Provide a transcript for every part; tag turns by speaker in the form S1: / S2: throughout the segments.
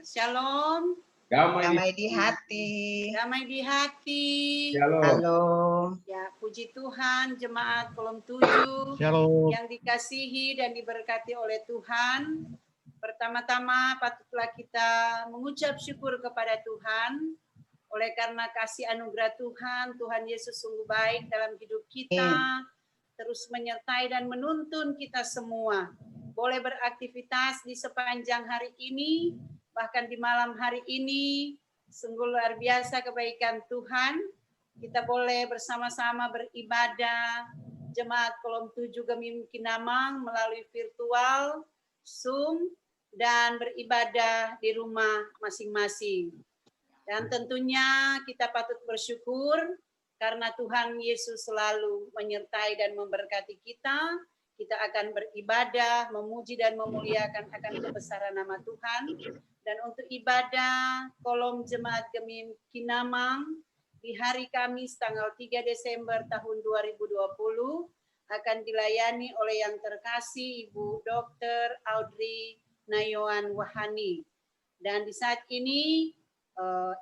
S1: Shalom.
S2: Damai di hati.
S1: Damai di hati.
S2: Shalom.
S1: Ya, puji Tuhan, jemaat kolom 7
S3: Shalom.
S1: yang dikasihi dan diberkati oleh Tuhan. Pertama-tama patutlah kita mengucap syukur kepada Tuhan. Oleh karena kasih anugerah Tuhan, Tuhan Yesus sungguh baik dalam hidup kita. Terus menyertai dan menuntun kita semua. Boleh beraktivitas di sepanjang hari ini, bahkan di malam hari ini. Sungguh luar biasa kebaikan Tuhan. Kita boleh bersama-sama beribadah jemaat kolom 7 Gemim Kinamang melalui virtual, Zoom, dan beribadah di rumah masing-masing. Dan tentunya kita patut bersyukur karena Tuhan Yesus selalu menyertai dan memberkati kita. Kita akan beribadah, memuji dan memuliakan akan kebesaran nama Tuhan. Dan untuk ibadah kolom jemaat Gemim Kinamang di hari Kamis tanggal 3 Desember tahun 2020 akan dilayani oleh yang terkasih Ibu Dr. Audrey Nayoan Wahani. Dan di saat ini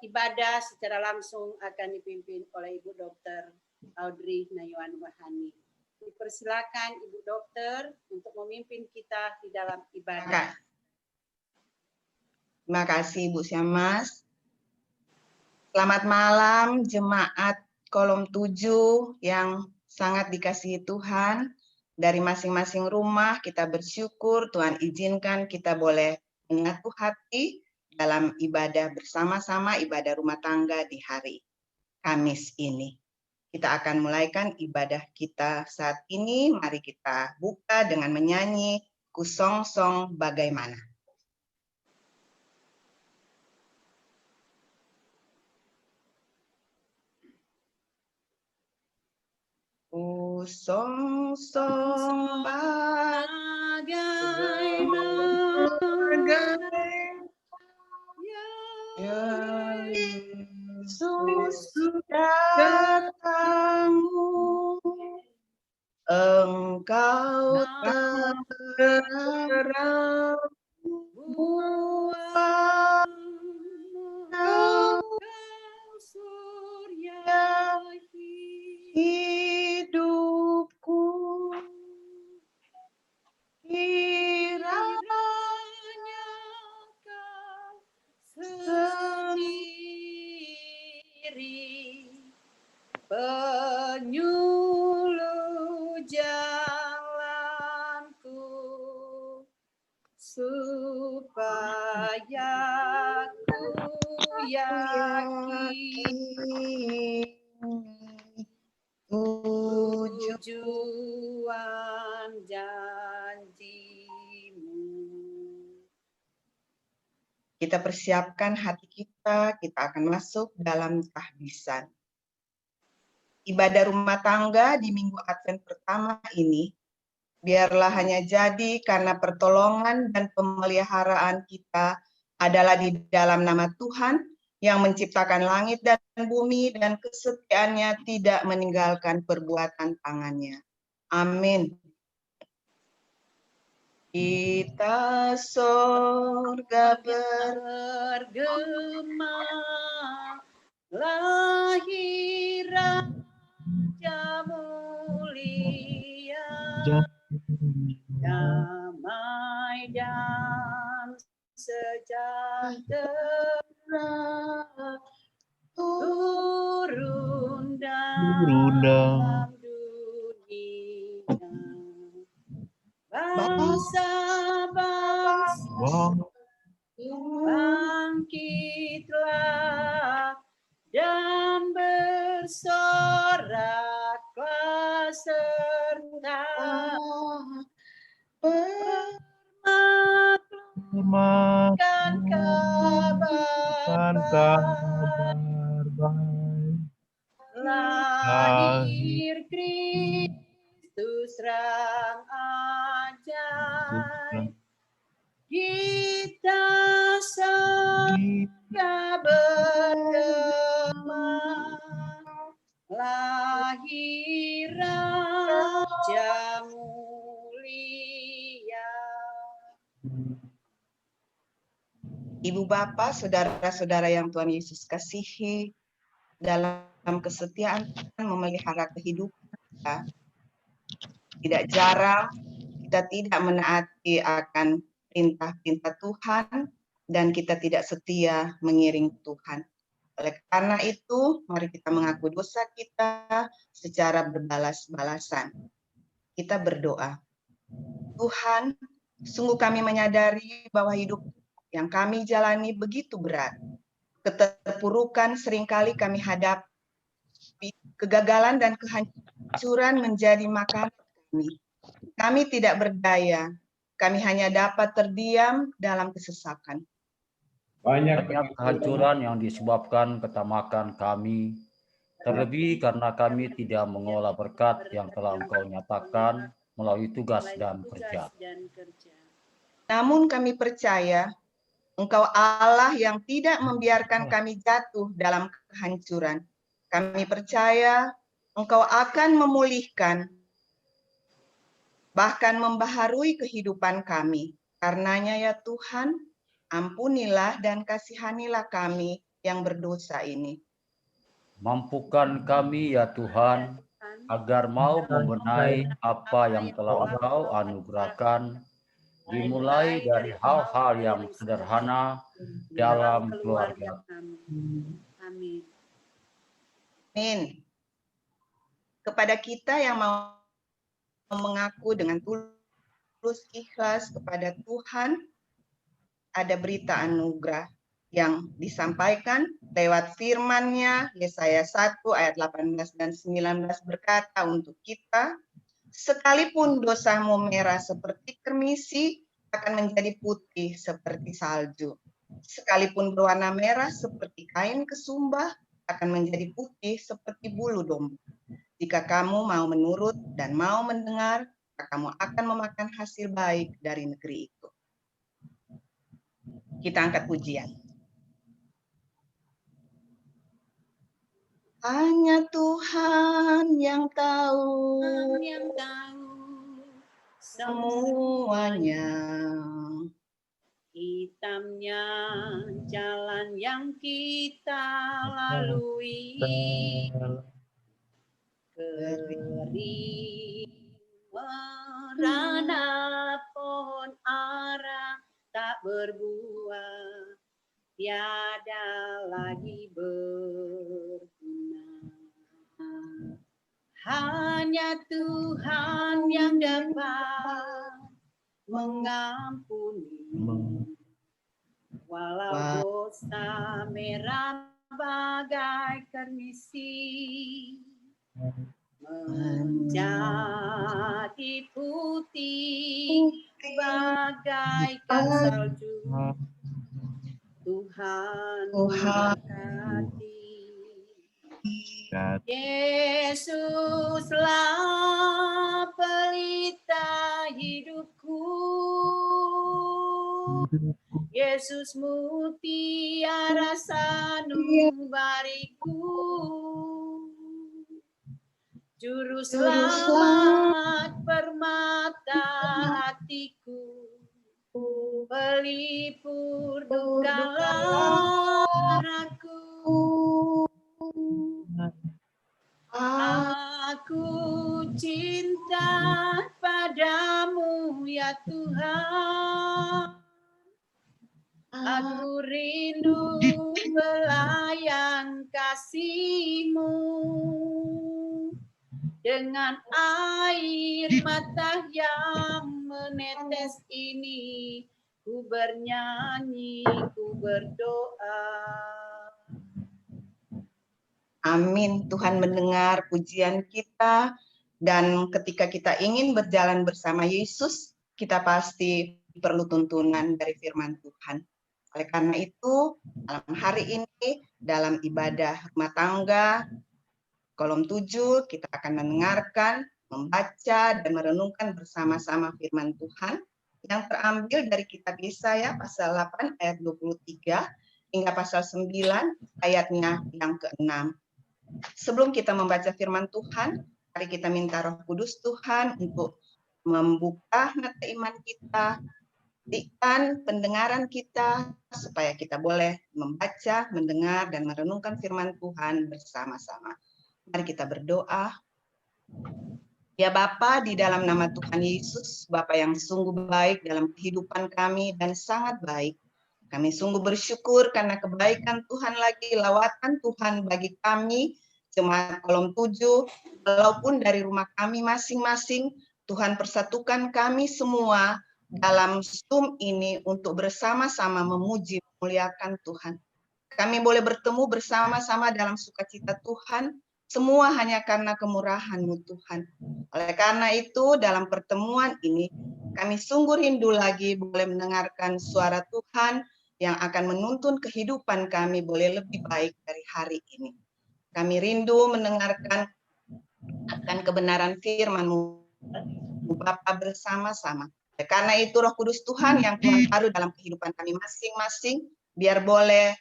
S1: ibadah secara langsung akan dipimpin oleh Ibu Dr. Audrey Nayoan Wahani. Dipersilakan Ibu Dokter untuk memimpin kita di dalam ibadah.
S2: Terima kasih Bu Syamas. Selamat malam jemaat kolom 7 yang sangat dikasihi Tuhan. Dari masing-masing rumah kita bersyukur Tuhan izinkan kita boleh menyatu hati dalam ibadah bersama-sama, ibadah rumah tangga di hari Kamis ini. Kita akan mulaikan ibadah kita saat ini. Mari kita buka dengan menyanyi Kusongsong Bagaimana. Kusongsong
S1: bagaimana
S2: Yesus datangmu, Engkau terang buat surya hidupku, kiranya kau sendiri penyuluh jalanku, supaya ku yakin tujuan janjimu. Kita persiapkan hati kita akan masuk dalam tahbisan. Ibadah rumah tangga di minggu Advent pertama ini, biarlah hanya jadi karena pertolongan dan pemeliharaan kita adalah di dalam nama Tuhan yang menciptakan langit dan bumi dan kesetiaannya tidak meninggalkan perbuatan tangannya. Amin. Kita sorga
S1: bergema, lahir Raja mulia, damai dan sejahtera turun dalam dunia. Bangsa-bangsa bangkitlah dan bersoraklah serta bermaklukan kabar baik. Lahir Kristus rang ajaib, kita sorga bergema, lahir Raja mulia.
S2: Ibu Bapak, saudara-saudara yang Tuhan Yesus kasihi, dalam kesetiaan Tuhan memelihara kehidupan kita. Tidak jarang kita tidak menaati akan perintah-perintah Tuhan dan kita tidak setia mengiring Tuhan. Oleh karena itu, mari kita mengaku dosa kita secara berbalas-balasan. Kita berdoa. Tuhan, sungguh kami menyadari bahwa hidup yang kami jalani begitu berat. Keterpurukan seringkali kami hadapi, kegagalan dan kehancuran menjadi makanan kami. Kami tidak berdaya, kami hanya dapat terdiam dalam kesesakan.
S3: Banyak kehancuran yang disebabkan ketamakan kami, terlebih karena kami tidak mengolah berkat yang telah Engkau nyatakan melalui tugas dan kerja.
S2: Namun kami percaya Engkau Allah yang tidak membiarkan kami jatuh dalam kehancuran. Kami percaya Engkau akan memulihkan, bahkan membaharui kehidupan kami. Karenanya ya Tuhan, ampunilah dan kasihanilah kami yang berdosa ini.
S3: Mampukan kami ya Tuhan, agar mau membenahi apa yang telah Engkau anugerahkan, dimulai dari hal-hal yang sederhana dalam keluarga.
S1: Amin.
S2: Amin. Kepada kita yang mau mengaku dengan tulus ikhlas kepada Tuhan, ada berita anugerah yang disampaikan lewat firman-Nya, Yesaya 1 ayat 18 dan 19 berkata untuk kita, sekalipun dosamu merah seperti kermisi, akan menjadi putih seperti salju. Sekalipun berwarna merah seperti kain kesumbah, akan menjadi putih seperti bulu domba. Jika kamu mau menurut dan mau mendengar, kamu akan memakan hasil baik dari negeri itu. Kita angkat pujian. Hanya Tuhan yang tahu semuanya.
S1: Hitamnya jalan yang kita lalui, kering merana pohon ara tak berbuah, tiada lagi berguna. Hanya Tuhan yang dapat mengampuni, walau dosa merah bagai kermisi, menjadi putih bagaikan salju. Tuhan memberkati. Yesuslah pelita hidupku, Yesus mutiara sanubariku, juru selamat permata hatiku, pelipur duka laraku. Aku cinta padamu ya Tuhan, aku rindu belayan kasih-Mu. Dengan air mata yang menetes ini, ku bernyanyi, ku berdoa.
S2: Amin. Tuhan mendengar pujian kita, dan ketika kita ingin berjalan bersama Yesus, kita pasti perlu tuntunan dari firman Tuhan. Oleh karena itu, malam hari ini dalam ibadah rumah tangga, kolom 7, kita akan mendengarkan, membaca, dan merenungkan bersama-sama firman Tuhan yang terambil dari kitab Yesaya pasal 8 ayat 23 hingga pasal 9 ayatnya yang ke-6. Sebelum kita membaca firman Tuhan, mari kita minta Roh Kudus Tuhan untuk membuka mata iman kita, Berikan pendengaran kita supaya kita boleh membaca, mendengar, dan merenungkan firman Tuhan bersama-sama. Mari kita berdoa. Ya Bapa, di dalam nama Tuhan Yesus, Bapa yang sungguh baik dalam kehidupan kami dan sangat baik. Kami sungguh bersyukur karena kebaikan Tuhan lagi, lawatan Tuhan bagi kami, Jemaat Kolom 7, walaupun dari rumah kami masing-masing, Tuhan persatukan kami semua dalam Zoom ini untuk bersama-sama memuji, memuliakan Tuhan. Kami boleh bertemu bersama-sama dalam sukacita Tuhan, semua hanya karena kemurahan-Mu Tuhan. Oleh karena itu, dalam pertemuan ini, kami sungguh rindu lagi boleh mendengarkan suara Tuhan yang akan menuntun kehidupan kami boleh lebih baik dari hari ini. Kami rindu mendengarkan akan kebenaran firman-Mu, Bapa, bersama-sama. Karena itu Roh Kudus Tuhan yang Tuhan taruh dalam kehidupan kami masing-masing, biar boleh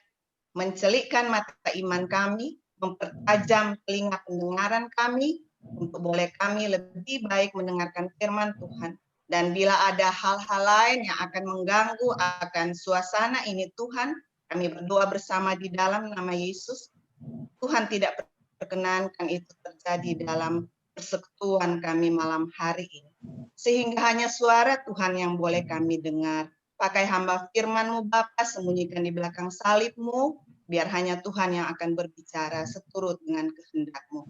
S2: mencelikkan mata iman kami, mempertajam telinga pendengaran kami, untuk boleh kami lebih baik mendengarkan firman Tuhan. Dan bila ada hal-hal lain yang akan mengganggu akan suasana ini Tuhan, kami berdoa bersama di dalam nama Yesus. Tuhan tidak perkenankan itu terjadi dalam persekutuan kami malam hari ini. Sehingga hanya suara Tuhan yang boleh kami dengar. Pakai hamba firman-Mu Bapa, sembunyikan di belakang salib-Mu, biar hanya Tuhan yang akan berbicara seturut dengan kehendak-Mu.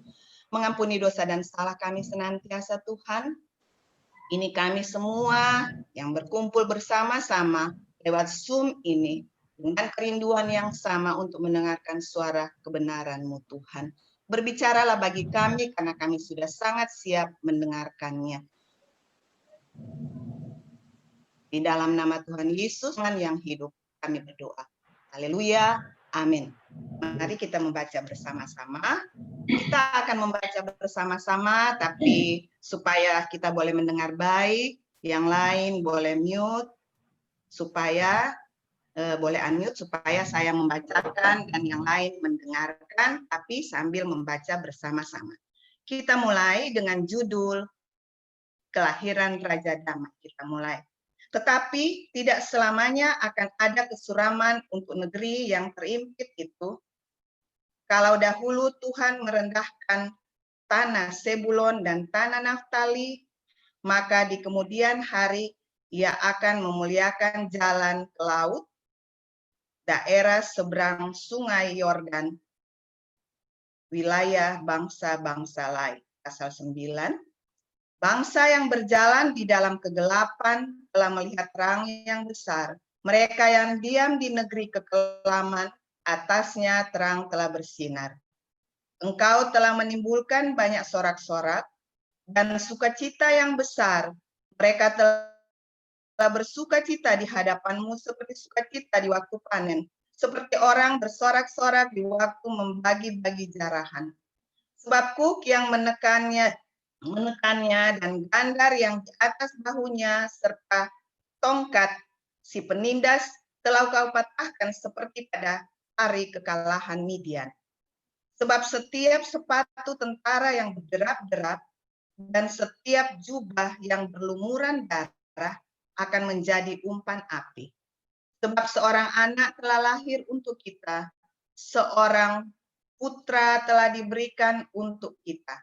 S2: Mengampuni dosa dan salah kami senantiasa Tuhan. Ini kami semua yang berkumpul bersama-sama lewat Zoom ini, dengan kerinduan yang sama untuk mendengarkan suara kebenaran-Mu Tuhan. Berbicaralah bagi kami karena kami sudah sangat siap mendengarkannya. Di dalam nama Tuhan Yesus yang hidup kami berdoa. Haleluya. Amin. Mari kita membaca bersama-sama. Kita akan membaca bersama-sama, tapi supaya kita boleh mendengar baik, yang lain boleh mute, supaya boleh unmute, supaya saya membacakan dan yang lain mendengarkan, tapi sambil membaca bersama-sama. Kita mulai dengan judul Kelahiran Raja Damai. Kita mulai. Tetapi tidak selamanya akan ada kesuraman untuk negeri yang terimpit itu. Kalau dahulu Tuhan merendahkan tanah Sebulon dan tanah Naftali, maka di kemudian hari Ia akan memuliakan jalan ke laut, daerah seberang sungai Yordan, wilayah bangsa-bangsa lain. Pasal 9. Bangsa yang berjalan di dalam kegelapan telah melihat terang yang besar. Mereka yang diam di negeri kekelaman, atasnya terang telah bersinar. Engkau telah menimbulkan banyak sorak-sorak dan sukacita yang besar. Mereka telah bersukacita di hadapan-Mu seperti sukacita di waktu panen, seperti orang bersorak-sorak di waktu membagi-bagi jarahan. Sebab kuk yang menekannya dan gandar yang di atas bahunya serta tongkat si penindas telah Kau patahkan seperti pada hari kekalahan Midian. Sebab setiap sepatu tentara yang berderap-derap dan setiap jubah yang berlumuran darah akan menjadi umpan api. Sebab seorang anak telah lahir untuk kita, seorang putra telah diberikan untuk kita.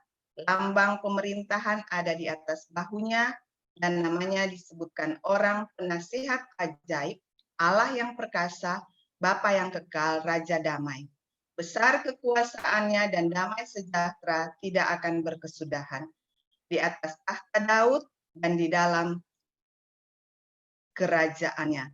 S2: Lambang pemerintahan ada di atas bahunya, dan namanya disebutkan orang penasihat ajaib, Allah yang perkasa, Bapa yang kekal, Raja damai. Besar kekuasaannya dan damai sejahtera tidak akan berkesudahan. Di atas tahta Daud dan di dalam kerajaannya.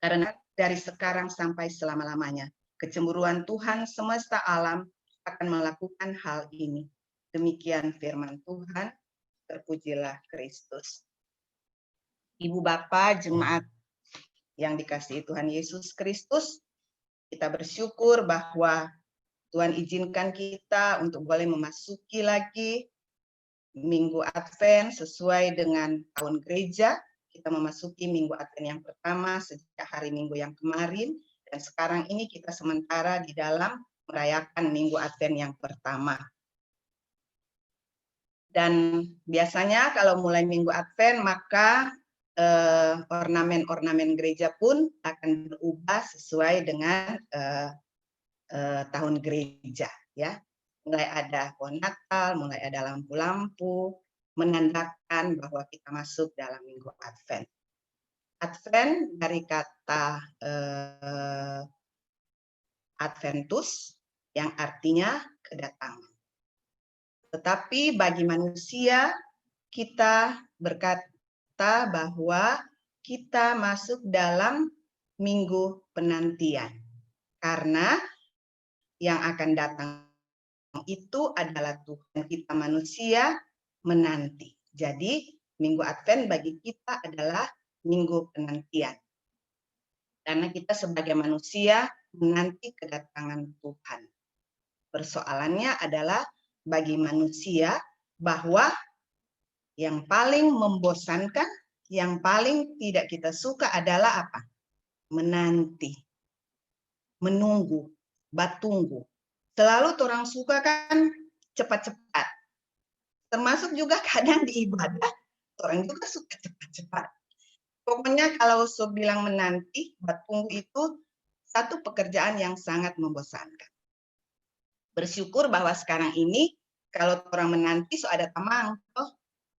S2: Karena dari sekarang sampai selama-lamanya, kecemburuan Tuhan semesta alam akan melakukan hal ini. Demikian firman Tuhan, terpujilah Kristus. Ibu Bapa, jemaat yang dikasihi Tuhan Yesus Kristus, kita bersyukur bahwa Tuhan izinkan kita untuk boleh memasuki lagi Minggu Advent sesuai dengan tahun gereja. Kita memasuki Minggu Advent yang pertama sejak hari Minggu yang kemarin, dan sekarang ini kita sementara di dalam merayakan Minggu Advent yang pertama. Dan biasanya kalau mulai Minggu Advent, maka ornamen-ornamen gereja pun akan berubah sesuai dengan tahun gereja, ya. Mulai ada pohon Natal, mulai ada lampu-lampu, menandakan bahwa kita masuk dalam Minggu Advent. Advent dari kata Adventus yang artinya kedatangan. Tetapi bagi manusia, kita berkata bahwa kita masuk dalam minggu penantian. Karena yang akan datang itu adalah Tuhan, kita manusia menanti. Jadi minggu Advent bagi kita adalah minggu penantian. Karena kita sebagai manusia menanti kedatangan Tuhan. Persoalannya adalah bagi manusia bahwa yang paling membosankan, yang paling tidak kita suka adalah apa? Menanti, menunggu, batunggu. Selalu orang suka kan cepat-cepat. Termasuk juga kadang di ibadah, orang juga suka cepat-cepat. Pokoknya kalau bilang menanti, batunggu itu satu pekerjaan yang sangat membosankan. Bersyukur bahwa sekarang ini kalau orang menanti so ada teman,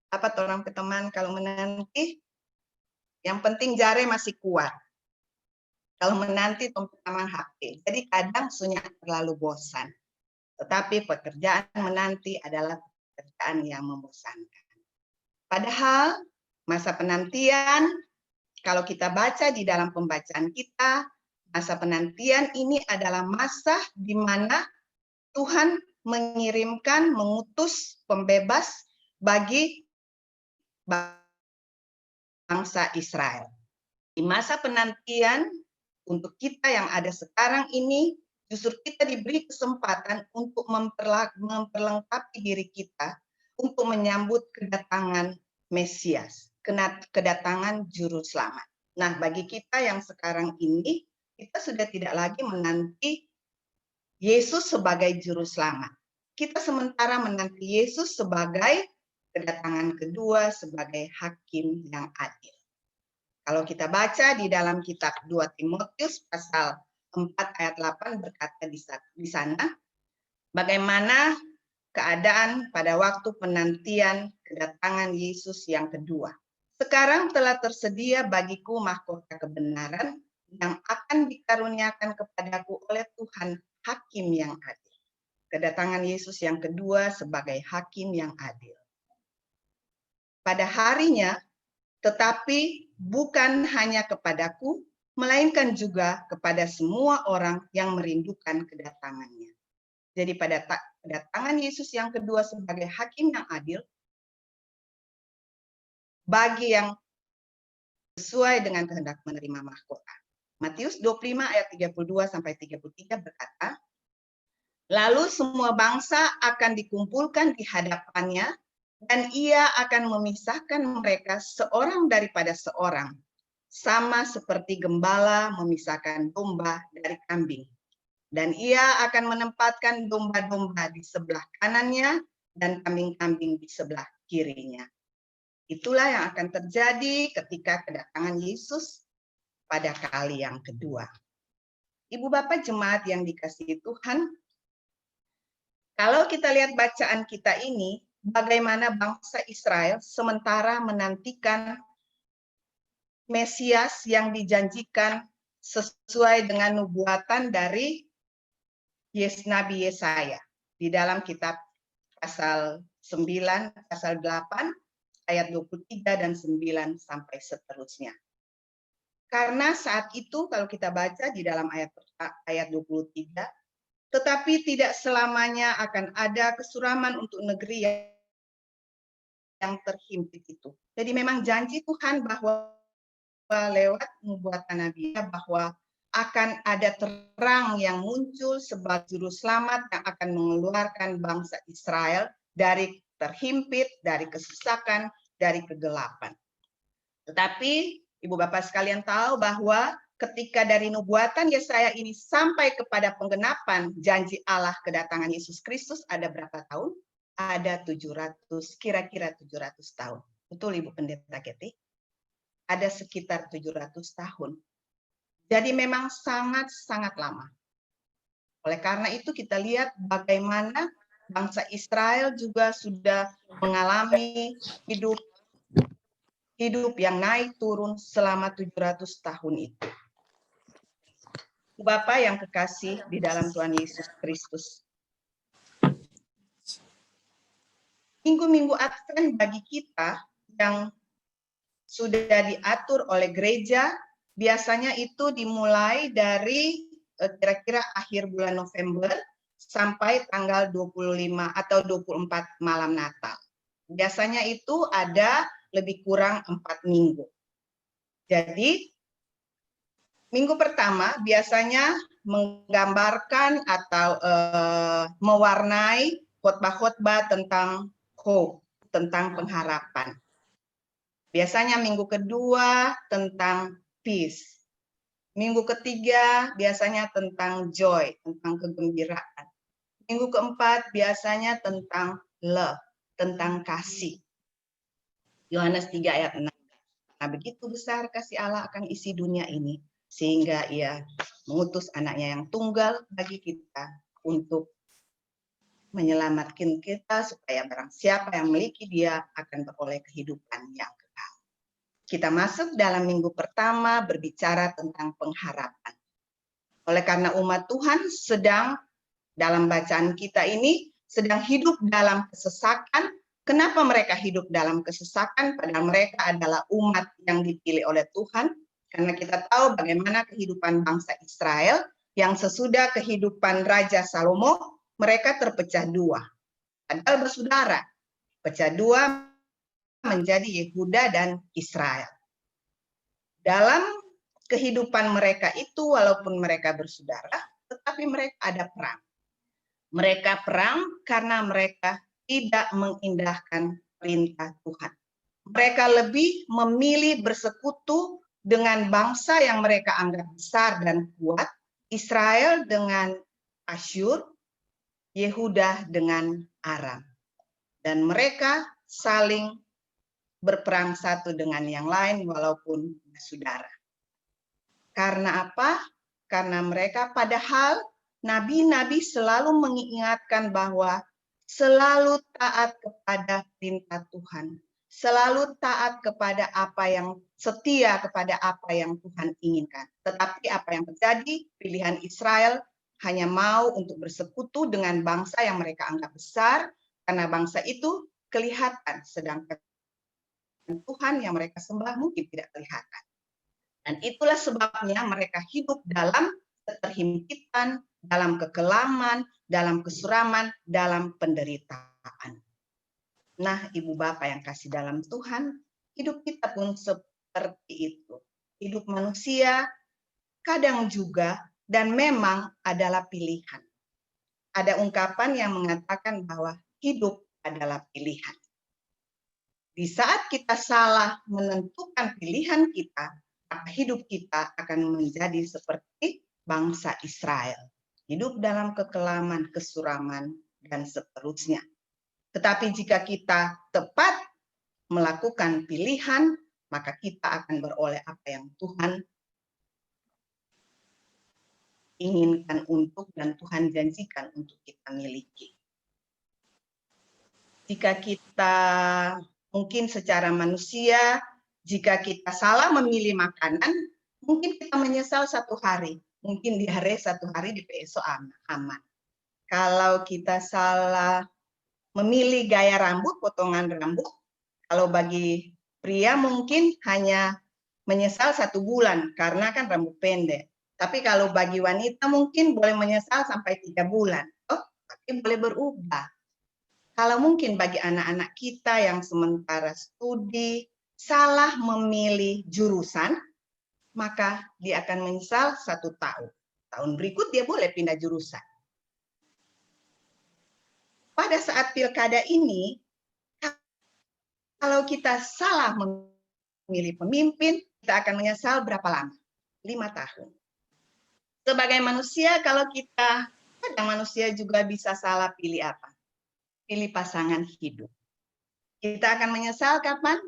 S2: apa orang ke teman kalau menanti, yang penting jare masih kuat. Kalau menanti teman HP, jadi kadang sunya terlalu bosan. Tetapi pekerjaan menanti adalah pekerjaan yang membosankan. Padahal masa penantian, kalau kita baca di dalam pembacaan kita, masa penantian ini adalah masa di mana Tuhan mengirimkan, mengutus pembebas bagi bangsa Israel. Di masa penantian, untuk kita yang ada sekarang ini, justru kita diberi kesempatan untuk memperlengkapi diri kita untuk menyambut kedatangan Mesias, kedatangan Juru Selamat. Nah, bagi kita yang sekarang ini, kita sudah tidak lagi menanti Yesus sebagai Juru Selamat. Kita sementara menanti Yesus sebagai kedatangan kedua, sebagai Hakim yang adil. Kalau kita baca di dalam kitab 2 Timotius pasal 4 ayat 8 berkata di sana, bagaimana keadaan pada waktu penantian kedatangan Yesus yang kedua. Sekarang telah tersedia bagiku mahkota kebenaran yang akan dikaruniakan kepadaku oleh Tuhan, Hakim yang adil. Kedatangan Yesus yang kedua sebagai Hakim yang adil. Pada harinya, tetapi bukan hanya kepadaku, melainkan juga kepada semua orang yang merindukan kedatangannya. Jadi pada kedatangan Yesus yang kedua sebagai Hakim yang adil, bagi yang sesuai dengan kehendak menerima mahkota. Matius 25 ayat 32 sampai 33 berkata, lalu semua bangsa akan dikumpulkan di hadapannya, dan ia akan memisahkan mereka seorang daripada seorang, sama seperti gembala memisahkan domba dari kambing. Dan ia akan menempatkan domba-domba di sebelah kanannya dan kambing-kambing di sebelah kirinya. Itulah yang akan terjadi ketika kedatangan Yesus pada kali yang kedua. Ibu Bapak jemaat yang dikasihi Tuhan, kalau kita lihat bacaan kita ini, bagaimana bangsa Israel sementara menantikan Mesias yang dijanjikan sesuai dengan nubuatan dari Nabi Yesaya di dalam kitab pasal 9, pasal 8, ayat 23 dan 9 sampai seterusnya. Karena saat itu kalau kita baca di dalam ayat 23, tetapi tidak selamanya akan ada kesuraman untuk negeri yang terhimpit itu. Jadi memang janji Tuhan bahwa lewat nubuatan Nabi bahwa akan ada terang yang muncul sebagai juru selamat yang akan mengeluarkan bangsa Israel dari terhimpit, dari kesesakan, dari kegelapan. Tetapi Ibu Bapak sekalian tahu bahwa ketika dari nubuatan Yesaya ini sampai kepada penggenapan janji Allah kedatangan Yesus Kristus ada berapa tahun? ada 700, kira-kira 700 tahun. Betul Ibu Pendeta Keti? Ada sekitar 700 tahun. Jadi memang sangat-sangat lama. Oleh karena itu kita lihat bagaimana bangsa Israel juga sudah mengalami hidup yang naik turun selama 700 tahun itu. Bapak yang kekasih di dalam Tuhan Yesus Kristus. Minggu-minggu Advent bagi kita yang sudah diatur oleh gereja, biasanya itu dimulai dari kira-kira akhir bulan November sampai tanggal 25 atau 24 malam Natal. Biasanya itu ada lebih kurang 4 minggu. Jadi, minggu pertama biasanya menggambarkan atau mewarnai khotbah-khotbah tentang hope, tentang pengharapan. Biasanya minggu kedua tentang peace. Minggu ketiga biasanya tentang joy, tentang kegembiraan. Minggu keempat biasanya tentang love, tentang kasih. Yohanes 3 ayat 6. Nah, begitu besar kasih Allah akan isi dunia ini, sehingga Ia mengutus anaknya yang tunggal bagi kita untuk menyelamatkan kita supaya barang siapa yang memiliki Dia akan beroleh kehidupan yang kekal. Kita masuk dalam minggu pertama berbicara tentang pengharapan. Oleh karena umat Tuhan sedang dalam bacaan kita ini sedang hidup dalam kesesakan. Kenapa mereka hidup dalam kesesakan? Padahal mereka adalah umat yang dipilih oleh Tuhan. Karena kita tahu bagaimana kehidupan bangsa Israel yang sesudah kehidupan Raja Salomo, mereka terpecah dua. Padahal bersaudara. Pecah dua menjadi Yehuda dan Israel. Dalam kehidupan mereka itu, walaupun mereka bersaudara, tetapi mereka ada perang. Mereka perang karena mereka tidak mengindahkan perintah Tuhan. Mereka lebih memilih bersekutu dengan bangsa yang mereka anggap besar dan kuat, Israel dengan Asyur, Yehuda dengan Aram. Dan mereka saling berperang satu dengan yang lain walaupun saudara. Karena apa? Karena mereka padahal nabi-nabi selalu mengingatkan bahwa selalu taat kepada perintah Tuhan. Selalu taat kepada apa yang setia kepada apa yang Tuhan inginkan. Tetapi apa yang terjadi? Pilihan Israel hanya mau untuk bersekutu dengan bangsa yang mereka anggap besar, karena bangsa itu kelihatan, sedangkan Tuhan yang mereka sembah mungkin tidak kelihatan. Dan itulah sebabnya mereka hidup dalam keterhimpitan, dalam kekelaman, dalam kesuraman, dalam penderitaan. Nah, Ibu Bapak yang kasih dalam Tuhan, hidup kita pun seperti itu. Hidup manusia kadang juga dan memang adalah pilihan. Ada ungkapan yang mengatakan bahwa hidup adalah pilihan. Di saat kita salah menentukan pilihan kita, maka hidup kita akan menjadi seperti bangsa Israel. Hidup dalam kekelaman, kesuraman, dan seterusnya. Tetapi jika kita tepat melakukan pilihan, maka kita akan beroleh apa yang Tuhan inginkan untuk dan Tuhan janjikan untuk kita miliki. Jika kita mungkin secara manusia, jika kita salah memilih makanan, mungkin kita menyesal satu hari. Mungkin diare satu hari di besok aman. Kalau kita salah memilih gaya rambut, potongan rambut, kalau bagi pria mungkin hanya menyesal 1 bulan karena kan rambut pendek. Tapi kalau bagi wanita mungkin boleh menyesal sampai 3 bulan. Oh, tapi boleh berubah. Kalau mungkin bagi anak-anak kita yang sementara studi, salah memilih jurusan, maka dia akan menyesal 1 tahun. Tahun berikut dia boleh pindah jurusan. Pada saat pilkada ini, kalau kita salah memilih pemimpin, kita akan menyesal berapa lama? 5 tahun. Sebagai manusia, kalau kita, kadang manusia juga bisa salah pilih apa? pilih pasangan hidup. Kita akan menyesal kapan?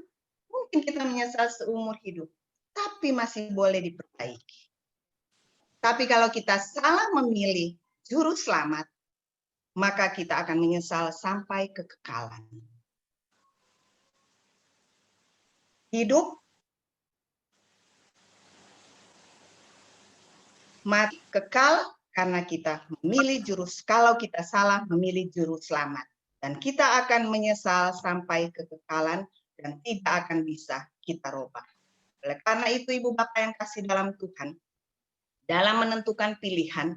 S2: Mungkin kita menyesal seumur hidup, tapi masih boleh diperbaiki. Tapi kalau kita salah memilih juru selamat, maka kita akan menyesal sampai kekekalan. Hidup mati kekal karena kita memilih kalau kita salah memilih juru selamat. Dan kita akan menyesal sampai kekekalan dan tidak akan bisa kita rubah. Oleh karena itu, Ibu Bapak yang kasih dalam Tuhan, dalam menentukan pilihan,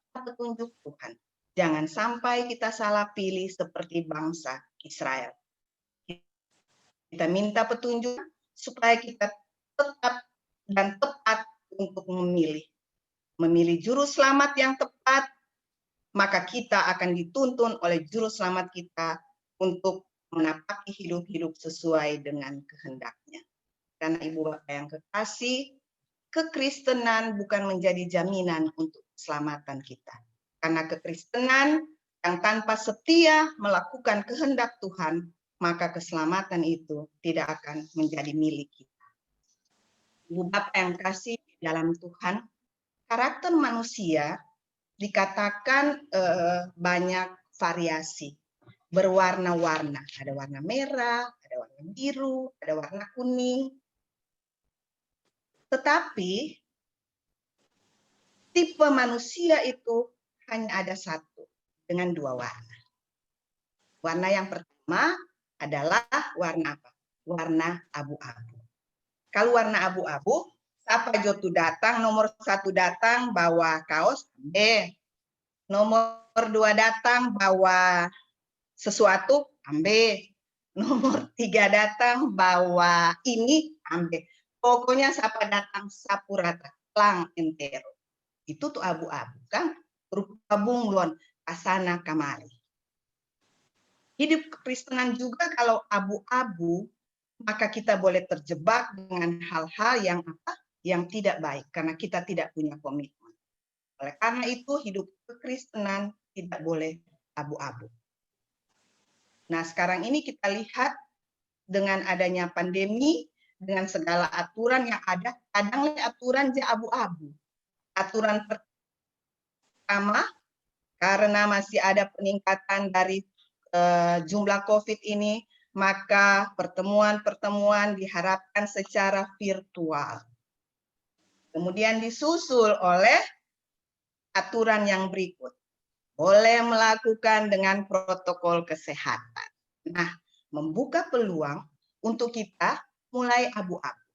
S2: petunjuk Tuhan. Jangan sampai kita salah pilih seperti bangsa Israel. Kita minta petunjuk supaya kita tetap dan tepat untuk memilih. Memilih juru selamat yang tepat, maka kita akan dituntun oleh juru selamat kita untuk menapaki hidup-hidup sesuai dengan kehendaknya. Karena Ibu Bapak yang kekasih, kekristenan bukan menjadi jaminan untuk keselamatan kita. Karena kekristenan yang tanpa setia melakukan kehendak Tuhan, maka keselamatan itu tidak akan menjadi milik kita. Ibu Bapak yang kasih dalam Tuhan, karakter manusia dikatakan banyak variasi, berwarna-warna. Ada warna merah, ada warna biru, ada warna kuning. Tetapi tipe manusia itu hanya ada satu dengan dua warna. Warna yang pertama adalah warna apa? Warna abu-abu. Kalau warna abu-abu, siapa jotu datang, nomor 1 datang bawa kaos, ambil. Nomor 2 datang bawa sesuatu, ambil. Nomor 3 datang bawa ini, ambil. Pokoknya siapa datang sapu rata, lang entero. Itu tuh abu-abu kan, berupa bunglon, asana kamari. Hidup kekristenan juga kalau abu-abu, maka kita boleh terjebak dengan hal-hal yang apa? Yang tidak baik, karena kita tidak punya komitmen. Oleh karena itu, hidup kekristenan tidak boleh abu-abu. Nah, sekarang ini kita lihat dengan adanya pandemi, dengan segala aturan yang ada, kadang aturan abu-abu. Aturan pertama, karena masih ada peningkatan dari jumlah COVID ini, maka pertemuan-pertemuan diharapkan secara virtual. Kemudian disusul oleh aturan yang berikut. Boleh melakukan dengan protokol kesehatan. Nah, membuka peluang untuk kita mulai abu-abu.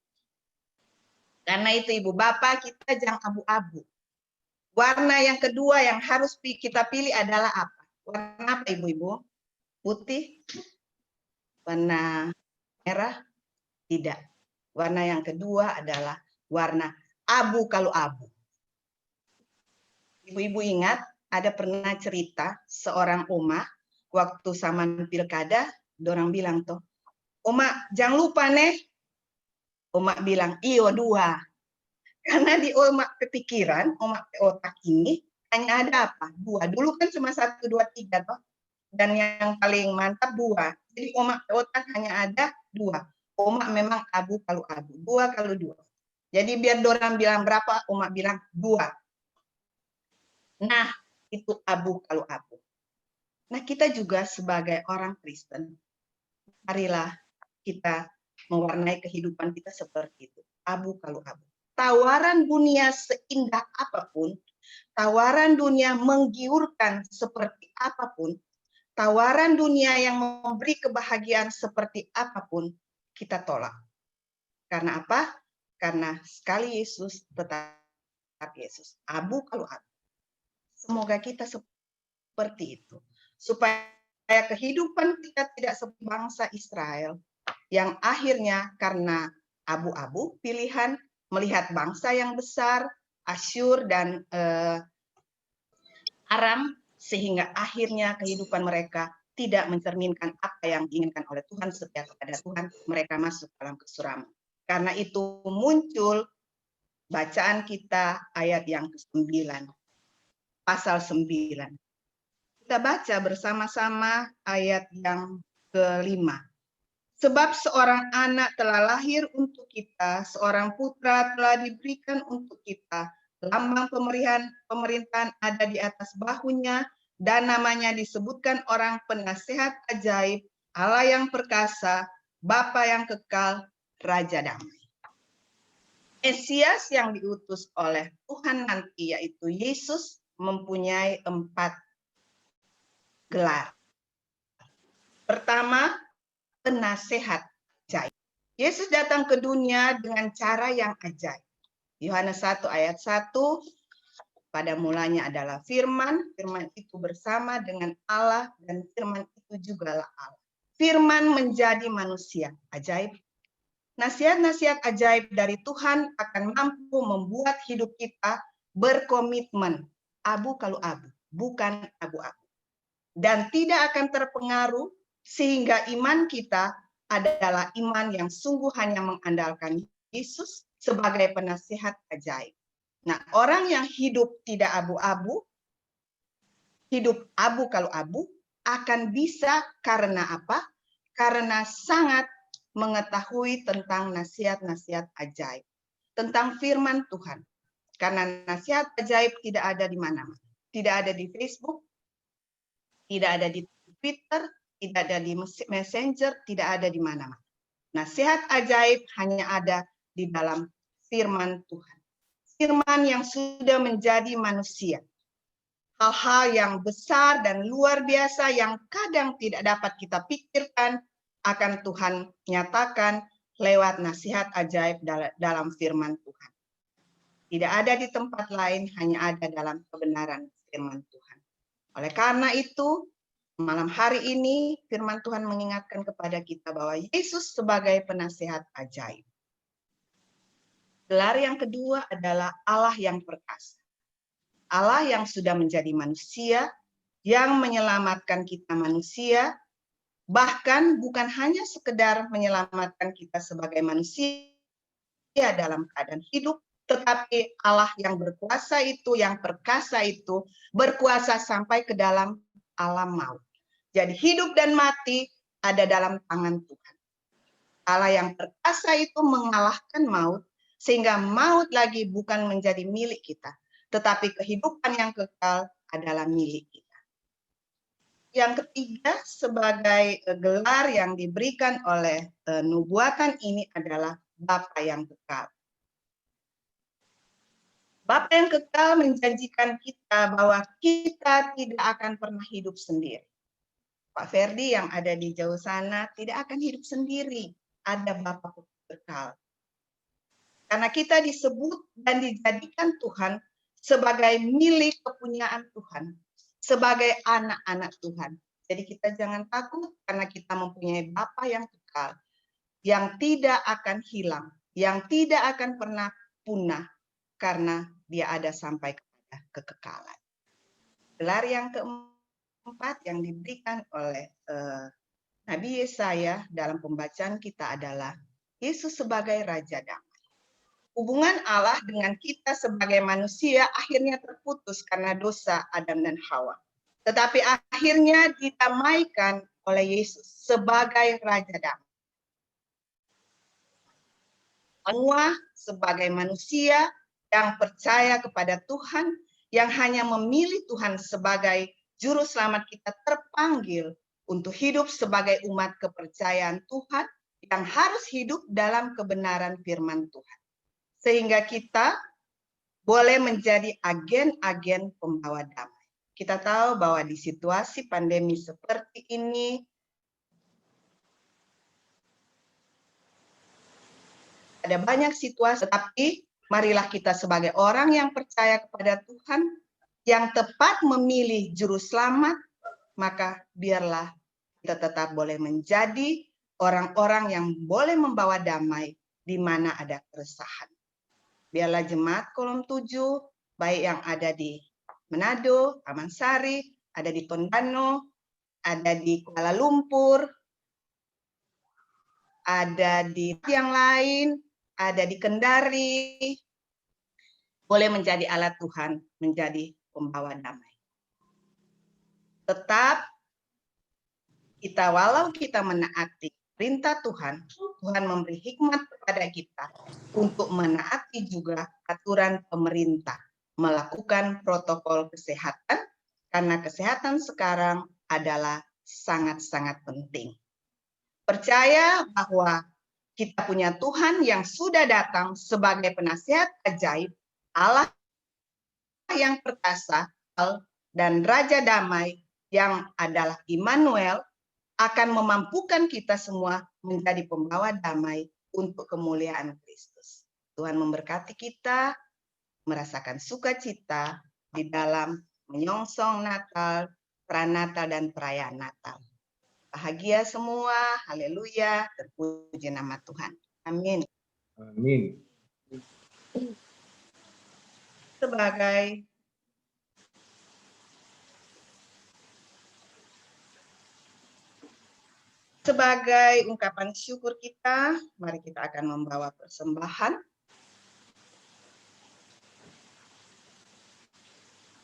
S2: Karena itu Ibu Bapak, kita jangan abu-abu. Warna yang kedua yang harus kita pilih adalah apa? Warna apa Ibu-Ibu? Putih? Warna merah? Tidak. Warna yang kedua adalah warna abu kalau abu. Ibu-ibu ingat ada pernah cerita seorang oma waktu zaman pilkada, dorang bilang toh, "Oma, jangan lupa nih." Oma bilang, "Iyo 2." Karena di oma kepikiran, oma otak ini hanya ada apa? 2. Dulu kan cuma 1, 2, 3 toh. Dan yang paling mantap 2. Jadi oma otak hanya ada 2. Oma memang abu kalau abu, 2 kalau 2. Jadi biar dorang bilang berapa, oma bilang 2. Nah, itu abu kalau abu. Nah, kita juga sebagai orang Kristen, marilah kita mewarnai kehidupan kita seperti itu. Abu kalau abu. Tawaran dunia seindah apapun, tawaran dunia menggiurkan seperti apapun, tawaran dunia yang memberi kebahagiaan seperti apapun, kita tolak. Karena apa? Karena sekali Yesus tetap Yesus. Abu kalau abu. Semoga kita seperti itu. Supaya kehidupan kita tidak seperti bangsa Israel, yang akhirnya karena abu-abu pilihan melihat bangsa yang besar, Asyur dan Aram, sehingga akhirnya kehidupan mereka tidak mencerminkan apa yang diinginkan oleh Tuhan. Setia kepada Tuhan, mereka masuk dalam kesuraman. Karena itu muncul bacaan kita ayat yang ke-9, pasal 9. Kita baca bersama-sama ayat yang kelima. Sebab seorang anak telah lahir untuk kita, seorang putra telah diberikan untuk kita. Lambang pemerintahan ada di atas bahunya, dan namanya disebutkan orang penasehat ajaib, Allah yang perkasa, Bapa yang kekal, Raja damai. Mesias yang diutus oleh Tuhan nanti, yaitu Yesus, mempunyai 4 gelar. Pertama, penasehat ajaib. Yesus datang ke dunia dengan cara yang ajaib. Yohanes 1 ayat 1, pada mulanya adalah firman, firman itu bersama dengan Allah, dan firman itu jugalah Allah. Firman menjadi manusia, ajaib. Nasihat-nasihat ajaib dari Tuhan akan mampu membuat hidup kita berkomitmen, abu kalau abu, bukan abu-abu. Dan tidak akan terpengaruh sehingga iman kita adalah iman yang sungguh hanya mengandalkan Yesus sebagai penasihat ajaib. Nah, orang yang hidup tidak abu-abu, hidup abu kalau abu, akan bisa karena apa? Karena sangat mengetahui tentang nasihat-nasihat ajaib, tentang firman Tuhan. Karena nasihat ajaib tidak ada di mana-mana. Tidak ada di Facebook, tidak ada di Twitter, tidak ada di Messenger, tidak ada di mana-mana. Nasihat ajaib hanya ada di dalam firman Tuhan. Firman yang sudah menjadi manusia. Hal-hal yang besar dan luar biasa yang kadang tidak dapat kita pikirkan akan Tuhan nyatakan lewat nasihat ajaib dalam firman Tuhan. Tidak ada di tempat lain, hanya ada dalam kebenaran firman Tuhan. Oleh karena itu, malam hari ini firman Tuhan mengingatkan kepada kita bahwa Yesus sebagai penasihat ajaib. Gelar yang kedua adalah Allah yang perkasa. Allah yang sudah menjadi manusia, yang menyelamatkan kita manusia, bahkan bukan hanya sekedar menyelamatkan kita sebagai manusia dalam keadaan hidup, tetapi Allah yang berkuasa itu, yang perkasa itu, berkuasa sampai ke dalam alam maut. Jadi hidup dan mati ada dalam tangan Tuhan. Allah yang perkasa itu mengalahkan maut, sehingga maut lagi bukan menjadi milik kita, tetapi kehidupan yang kekal adalah milik kita. Yang ketiga, sebagai gelar yang diberikan oleh nubuatan ini adalah Bapa yang kekal. Bapa yang kekal menjanjikan kita bahwa kita tidak akan pernah hidup sendiri. Pak Ferdi yang ada di jauh sana tidak akan hidup sendiri. Ada Bapa kekal. Karena kita disebut dan dijadikan Tuhan sebagai milik kepunyaan Tuhan. Sebagai anak-anak Tuhan. Jadi kita jangan takut karena kita mempunyai Bapa yang kekal. Yang tidak akan hilang. Yang tidak akan pernah punah. Karena dia ada sampai kepada kekekalan. Gelar yang keempat yang diberikan oleh Nabi Yesaya dalam pembacaan kita adalah Yesus sebagai Raja Damai. Hubungan Allah dengan kita sebagai manusia akhirnya terputus karena dosa Adam dan Hawa. Tetapi akhirnya didamaikan oleh Yesus sebagai Raja Damai. Semua sebagai manusia yang percaya kepada Tuhan, yang hanya memilih Tuhan sebagai juru selamat kita, terpanggil untuk hidup sebagai umat kepercayaan Tuhan yang harus hidup dalam kebenaran firman Tuhan. Sehingga kita boleh menjadi agen-agen pembawa damai. Kita tahu bahwa di situasi pandemi seperti ini, ada banyak situasi, tapi marilah kita sebagai orang yang percaya kepada Tuhan, yang tepat memilih juru selamat, maka biarlah kita tetap boleh menjadi orang-orang yang boleh membawa damai di mana ada keresahan. Biarlah jemaat Kolom 7, baik yang ada di Manado, Amansari, ada di Tondano, ada di Kuala Lumpur, ada di yang lain, ada di Kendari, boleh menjadi alat Tuhan, menjadi pembawa damai. Tetap walau kita menaati perintah Tuhan, Tuhan memberi hikmat kepada kita untuk menaati juga aturan pemerintah, melakukan protokol kesehatan, karena kesehatan sekarang adalah sangat-sangat penting. Percaya bahwa kita punya Tuhan yang sudah datang sebagai penasihat ajaib, Allah yang perkasa dan Raja Damai yang adalah Immanuel, akan memampukan kita semua menjadi pembawa damai untuk kemuliaan Kristus. Tuhan memberkati kita, merasakan sukacita di dalam menyongsong Natal, Pranatal, dan perayaan Natal. Bahagia semua, haleluya, terpuji nama Tuhan. Amin.
S4: Amin.
S2: Sebagai ungkapan syukur kita, mari kita akan membawa persembahan.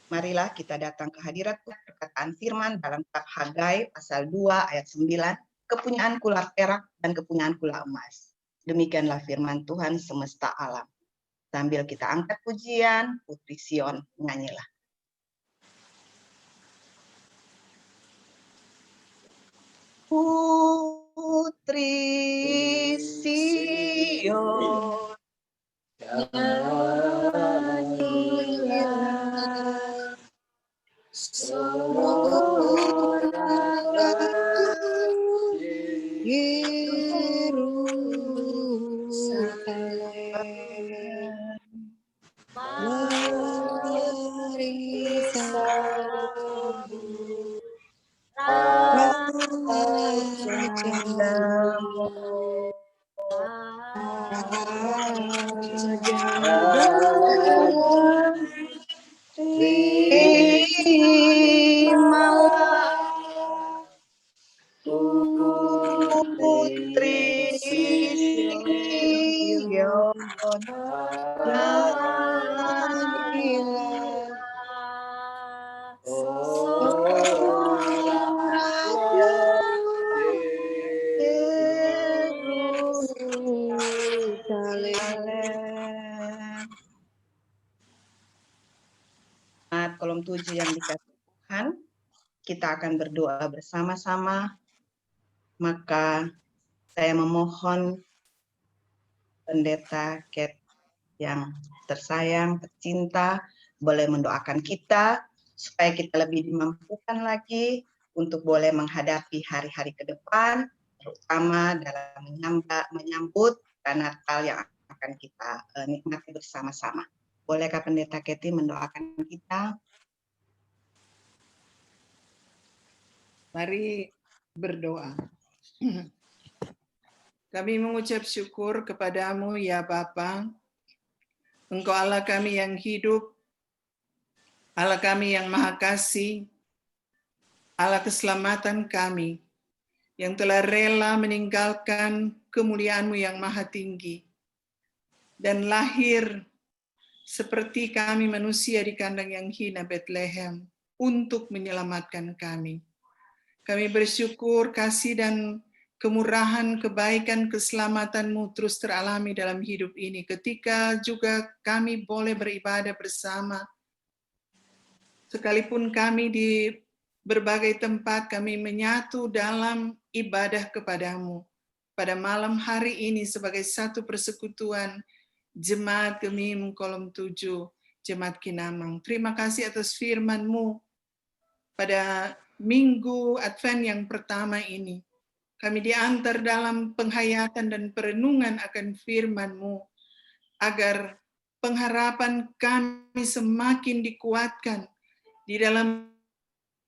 S2: Marilah kita datang ke hadirat perkataan firman dalam kitab Hagai pasal 2 ayat 9, kepunyaanku lah perak dan kepunyaanku lah emas. Demikianlah firman Tuhan semesta alam. Sambil kita angkat pujian, Putri Sion nyanyilah. Putri Sion,
S5: nyanyilah sorak Yerusalem, mari sambut
S2: terimalah Putri Sion,
S5: nyanyilah
S2: Kolom 7 yang dikasih Tuhan, kita akan berdoa bersama-sama. Maka saya memohon Pendeta Ket yang tersayang, tercinta, boleh mendoakan kita supaya kita lebih dimampukan lagi untuk boleh menghadapi hari-hari ke depan, terutama dalam menyambut Natal yang akan kita nikmati bersama-sama. Bolehkah Pendeta Keti mendoakan kita?
S1: Mari berdoa. Kami mengucap syukur kepadamu ya Bapa. Engkau Allah kami yang hidup, Allah kami yang maha kasih, Allah keselamatan kami, yang telah rela meninggalkan kemuliaan-Mu yang maha tinggi, dan lahir seperti kami manusia di kandang yang hina Bethlehem untuk menyelamatkan kami. Kami bersyukur kasih dan kemurahan, kebaikan, keselamatan-Mu terus teralami dalam hidup ini. Ketika juga kami boleh beribadah bersama, sekalipun kami di berbagai tempat, kami menyatu dalam ibadah kepada-Mu. Pada malam hari ini sebagai satu persekutuan, Jemaat Gemim Kolom 7, Jemaat Kinamang. Terima kasih atas firman-Mu pada Minggu Advent yang pertama ini. Kami diantar dalam penghayatan dan perenungan akan firman-Mu, agar pengharapan kami semakin dikuatkan di dalam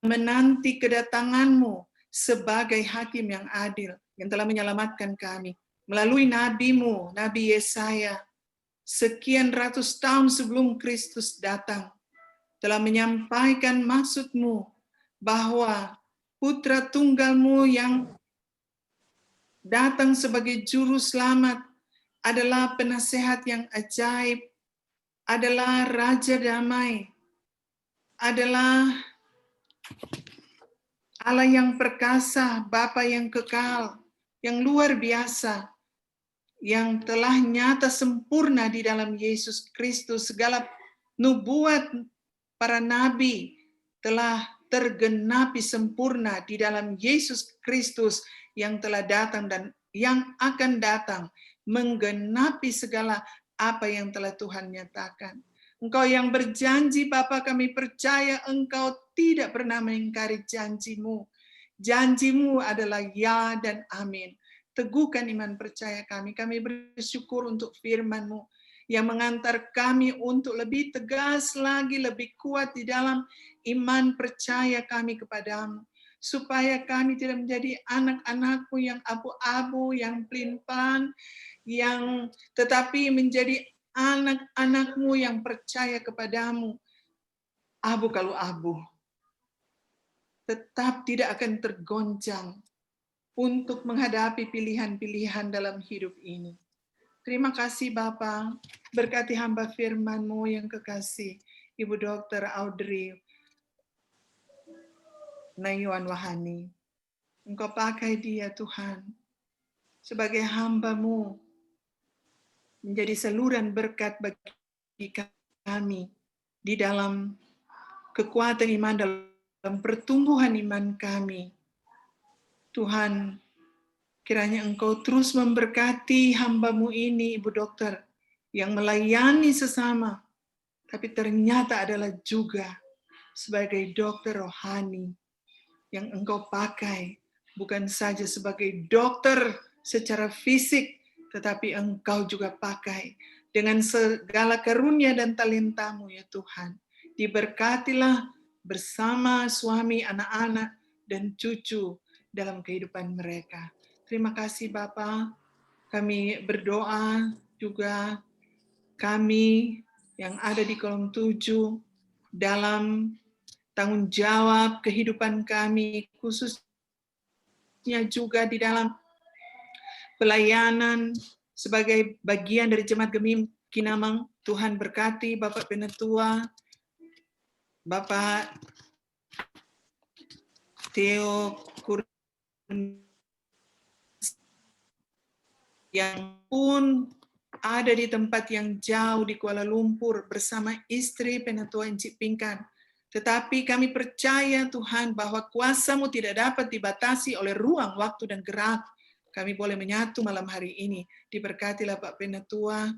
S1: menanti kedatangan-Mu sebagai hakim yang adil, yang telah menyelamatkan kami. Melalui nabi-Mu, Nabi Yesaya, sekian ratus tahun sebelum Kristus datang, telah menyampaikan maksud-Mu, bahwa putra tunggal-Mu yang datang sebagai juru selamat adalah penasehat yang ajaib, adalah Raja Damai, adalah
S4: Allah yang perkasa, Bapa yang kekal, yang luar biasa, yang telah nyata sempurna di dalam Yesus Kristus. Segala nubuat para nabi telah tergenapi sempurna di dalam Yesus Kristus yang telah datang dan yang akan datang, menggenapi segala apa yang telah Tuhan nyatakan. Engkau yang berjanji, Bapa, kami percaya Engkau tidak pernah mengingkari janjimu. Janjimu adalah ya dan amin. Teguhkan iman percaya kami. Kami bersyukur untuk firman-Mu yang mengantar kami untuk lebih tegas lagi, lebih kuat di dalam iman percaya kami kepadamu. Supaya kami tidak menjadi anak-anak-Mu yang abu-abu, yang pelin-pelan, yang tetapi menjadi anak-anak-Mu yang percaya kepadamu. Abu kalau abu. Tetap tidak akan tergoncang untuk menghadapi pilihan-pilihan dalam hidup ini. Terima kasih Bapa, berkati hamba firman-Mu yang kekasih, Ibu Dr. Audrey Nayuan Wahani. Engkau pakai dia Tuhan, sebagai hamba-Mu, menjadi saluran berkat bagi kami, di dalam kekuatan iman, dalam pertumbuhan iman kami. Tuhan, kiranya Engkau terus memberkati hamba-Mu ini, Ibu Dokter, yang melayani sesama, tapi ternyata adalah juga sebagai dokter rohani yang Engkau pakai, bukan saja sebagai dokter secara fisik, tetapi Engkau juga pakai dengan segala karunia dan talenta-Mu ya Tuhan. Diberkatilah bersama suami, anak-anak, dan cucu dalam kehidupan mereka. Terima kasih Bapa. Kami berdoa juga kami yang ada di kolom 7 dalam tanggung jawab kehidupan kami, khususnya juga di dalam pelayanan sebagai bagian dari Jemaat Gemim Kinamang. Tuhan berkati Bapak Penatua, Bapak Theo yang pun ada di tempat yang jauh di Kuala Lumpur bersama istri Penatua Encik Pingkan. Tetapi kami percaya Tuhan bahwa kuasa-Mu tidak dapat dibatasi oleh ruang, waktu, dan gerak. Kami boleh menyatu malam hari ini. Diberkatilah Pak Penatua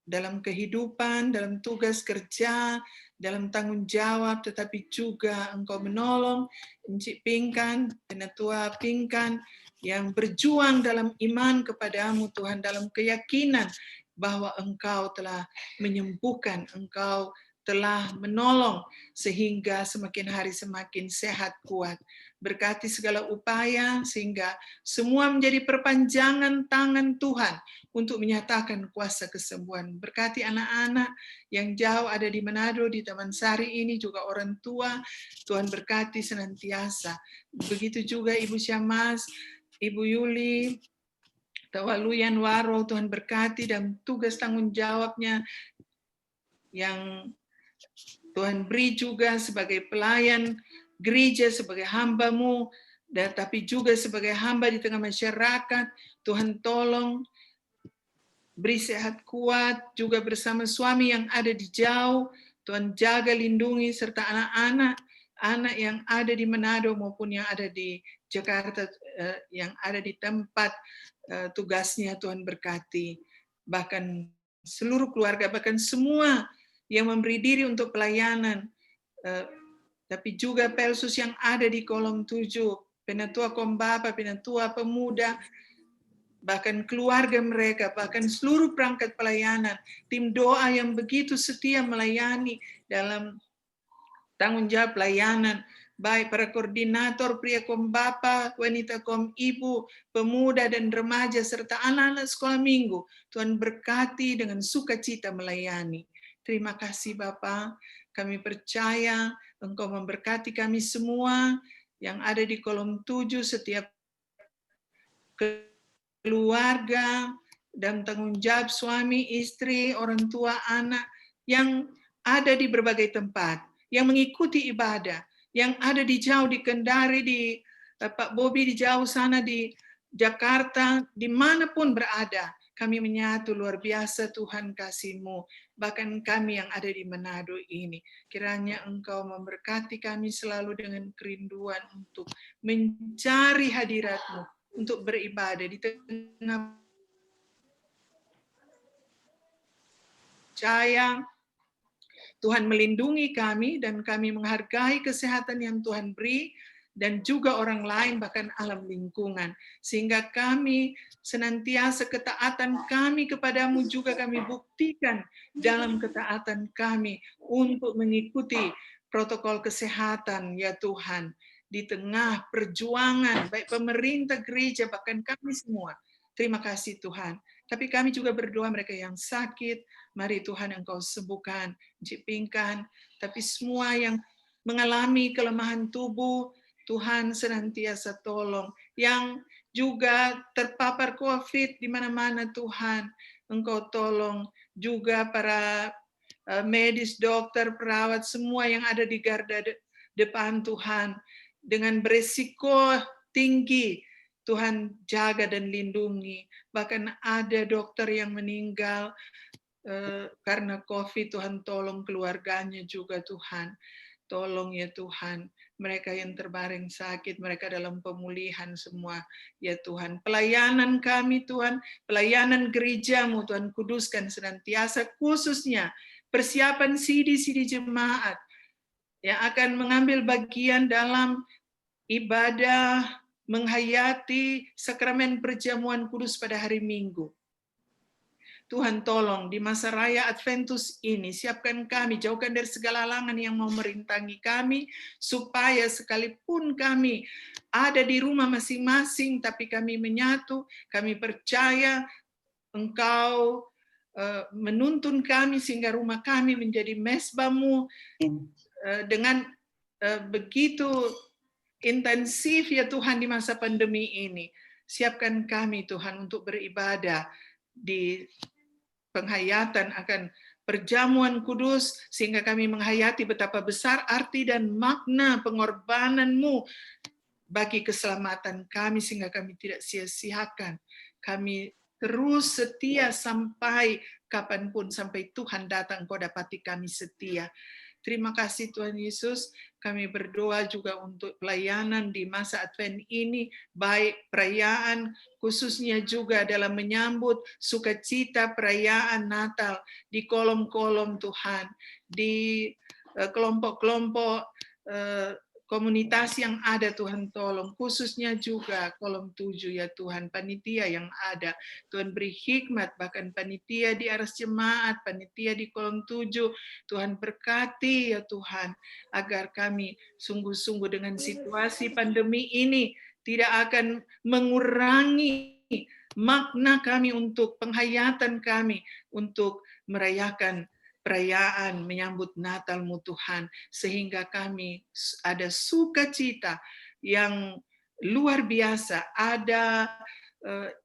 S4: dalam kehidupan, dalam tugas kerja, dalam tanggung jawab, tetapi juga Engkau menolong Encik Pingkan, Penatua Pingkan, yang berjuang dalam iman kepadamu Tuhan, dalam keyakinan bahwa Engkau telah menyembuhkan, Engkau telah menolong sehingga semakin hari semakin sehat kuat. Berkati segala upaya sehingga semua menjadi perpanjangan tangan Tuhan untuk menyatakan kuasa kesembuhan. Berkati anak-anak yang jauh ada di Manado, di Taman Sari ini, juga orang tua, Tuhan berkati senantiasa. Begitu juga Ibu Syamas, Ibu Yuli, Tawaluyan Waro, Tuhan berkati dan tugas tanggung jawabnya yang Tuhan beri juga sebagai pelayan gereja, sebagai hamba-Mu, dan tapi juga sebagai hamba di tengah masyarakat. Tuhan tolong, beri sehat kuat, juga bersama suami yang ada di jauh. Tuhan jaga, lindungi, serta anak-anak, anak yang ada di Manado maupun yang ada di Jakarta, yang ada di tempat tugasnya. Tuhan berkati. Bahkan seluruh keluarga, bahkan semua yang memberi diri untuk pelayanan, tapi juga Pelsus yang ada di kolom 7, Penatua Kombapa, Penatua Pemuda, bahkan keluarga mereka, bahkan seluruh perangkat pelayanan, tim doa yang begitu setia melayani dalam tanggung jawab pelayanan, baik para koordinator pria Kombapa, wanita Kom Ibu, pemuda dan remaja, serta anak-anak sekolah minggu. Tuhan berkati dengan sukacita melayani. Terima kasih Bapak, kami percaya Engkau memberkati kami semua yang ada di kolom 7, setiap keluarga dan tanggung jawab suami, istri, orang tua, anak yang ada di berbagai tempat, yang mengikuti ibadah, yang ada di jauh, di Kendari, di Pak Bobi di jauh sana, di Jakarta, dimanapun berada, kami menyatu luar biasa Tuhan kasih-Mu, bahkan kami yang ada di Manado ini. Kiranya Engkau memberkati kami selalu dengan kerinduan untuk mencari hadirat-Mu, untuk beribadah di tengah percaya. Tuhan melindungi kami dan kami menghargai kesehatan yang Tuhan beri dan juga orang lain bahkan alam lingkungan. Sehingga kami senantiasa ketaatan kami kepadamu juga kami buktikan dalam ketaatan kami untuk mengikuti protokol kesehatan ya Tuhan. Di tengah perjuangan baik pemerintah, gereja, bahkan kami semua. Terima kasih Tuhan. Tapi kami juga berdoa mereka yang sakit, mari Tuhan Engkau sembuhkan, jipingkan. Tapi semua yang mengalami kelemahan tubuh, Tuhan senantiasa tolong. Yang juga terpapar COVID di mana-mana Tuhan, Engkau tolong. Juga para medis, dokter, perawat, semua yang ada di garda depan Tuhan. Dengan beresiko tinggi, Tuhan jaga dan lindungi. Bahkan ada dokter yang meninggal karena COVID, Tuhan tolong keluarganya juga Tuhan. Tolong ya Tuhan, mereka yang terbaring sakit, mereka dalam pemulihan semua ya Tuhan. Pelayanan kami Tuhan, pelayanan gereja-Mu Tuhan kuduskan senantiasa, khususnya persiapan sidi-sidi jemaat yang akan mengambil bagian dalam ibadah menghayati sakramen perjamuan kudus pada hari Minggu. Tuhan tolong di masa raya Adventus ini, siapkan kami, jauhkan dari segala halangan yang mau merintangi kami, supaya sekalipun kami ada di rumah masing-masing, tapi kami menyatu, kami percaya Engkau menuntun kami sehingga rumah kami menjadi mesbah-Mu dengan begitu intensif ya Tuhan di masa pandemi ini. Siapkan kami Tuhan untuk beribadah di penghayatan akan perjamuan kudus sehingga kami menghayati betapa besar arti dan makna pengorbanan-Mu bagi keselamatan kami sehingga kami tidak sia-siakan. Kami terus setia sampai kapanpun, sampai Tuhan datang Kau dapati kami setia. Terima kasih Tuhan Yesus, kami berdoa juga untuk pelayanan di masa Advent ini, baik perayaan khususnya juga dalam menyambut sukacita perayaan Natal di kolom-kolom Tuhan, di kelompok-kelompok komunitas yang ada Tuhan tolong, khususnya juga kolom 7 ya Tuhan, panitia yang ada, Tuhan beri hikmat, bahkan panitia di aras jemaat, panitia di kolom 7, Tuhan berkati ya Tuhan, agar kami sungguh-sungguh dengan situasi pandemi ini tidak akan mengurangi makna kami untuk penghayatan kami, untuk merayakan perayaan menyambut Natal-Mu Tuhan, sehingga kami ada sukacita yang luar biasa, ada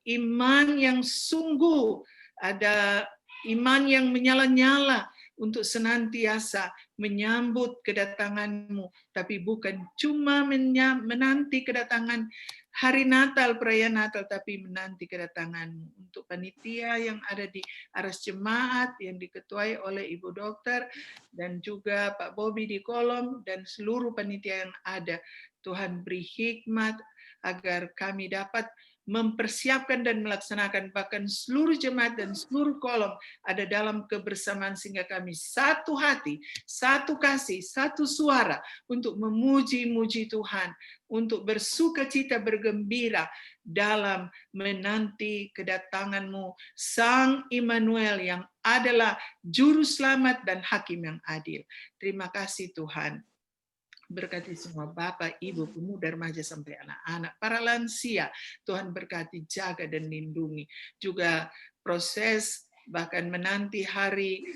S4: iman yang sungguh, ada iman yang menyala-nyala untuk senantiasa menyambut kedatangan-Mu, tapi bukan cuma menanti kedatangan hari Natal, perayaan Natal, tapi menanti kedatangan-Mu. Untuk panitia yang ada di aras jemaat yang diketuai oleh Ibu Dokter dan juga Pak Bobi di kolom dan seluruh panitia yang ada, Tuhan beri hikmat agar kami dapat mempersiapkan dan melaksanakan, bahkan seluruh jemaat dan seluruh kolom ada dalam kebersamaan sehingga kami satu hati, satu kasih, satu suara untuk memuji-muji Tuhan, untuk bersukacita bergembira dalam menanti kedatangan-Mu, Sang Immanuel yang adalah Juru Selamat dan Hakim yang adil. Terima kasih Tuhan. Berkati semua Bapak, Ibu, pemuda, remaja, sampai anak-anak, para lansia. Tuhan berkati, jaga, dan lindungi. Juga proses, bahkan menanti hari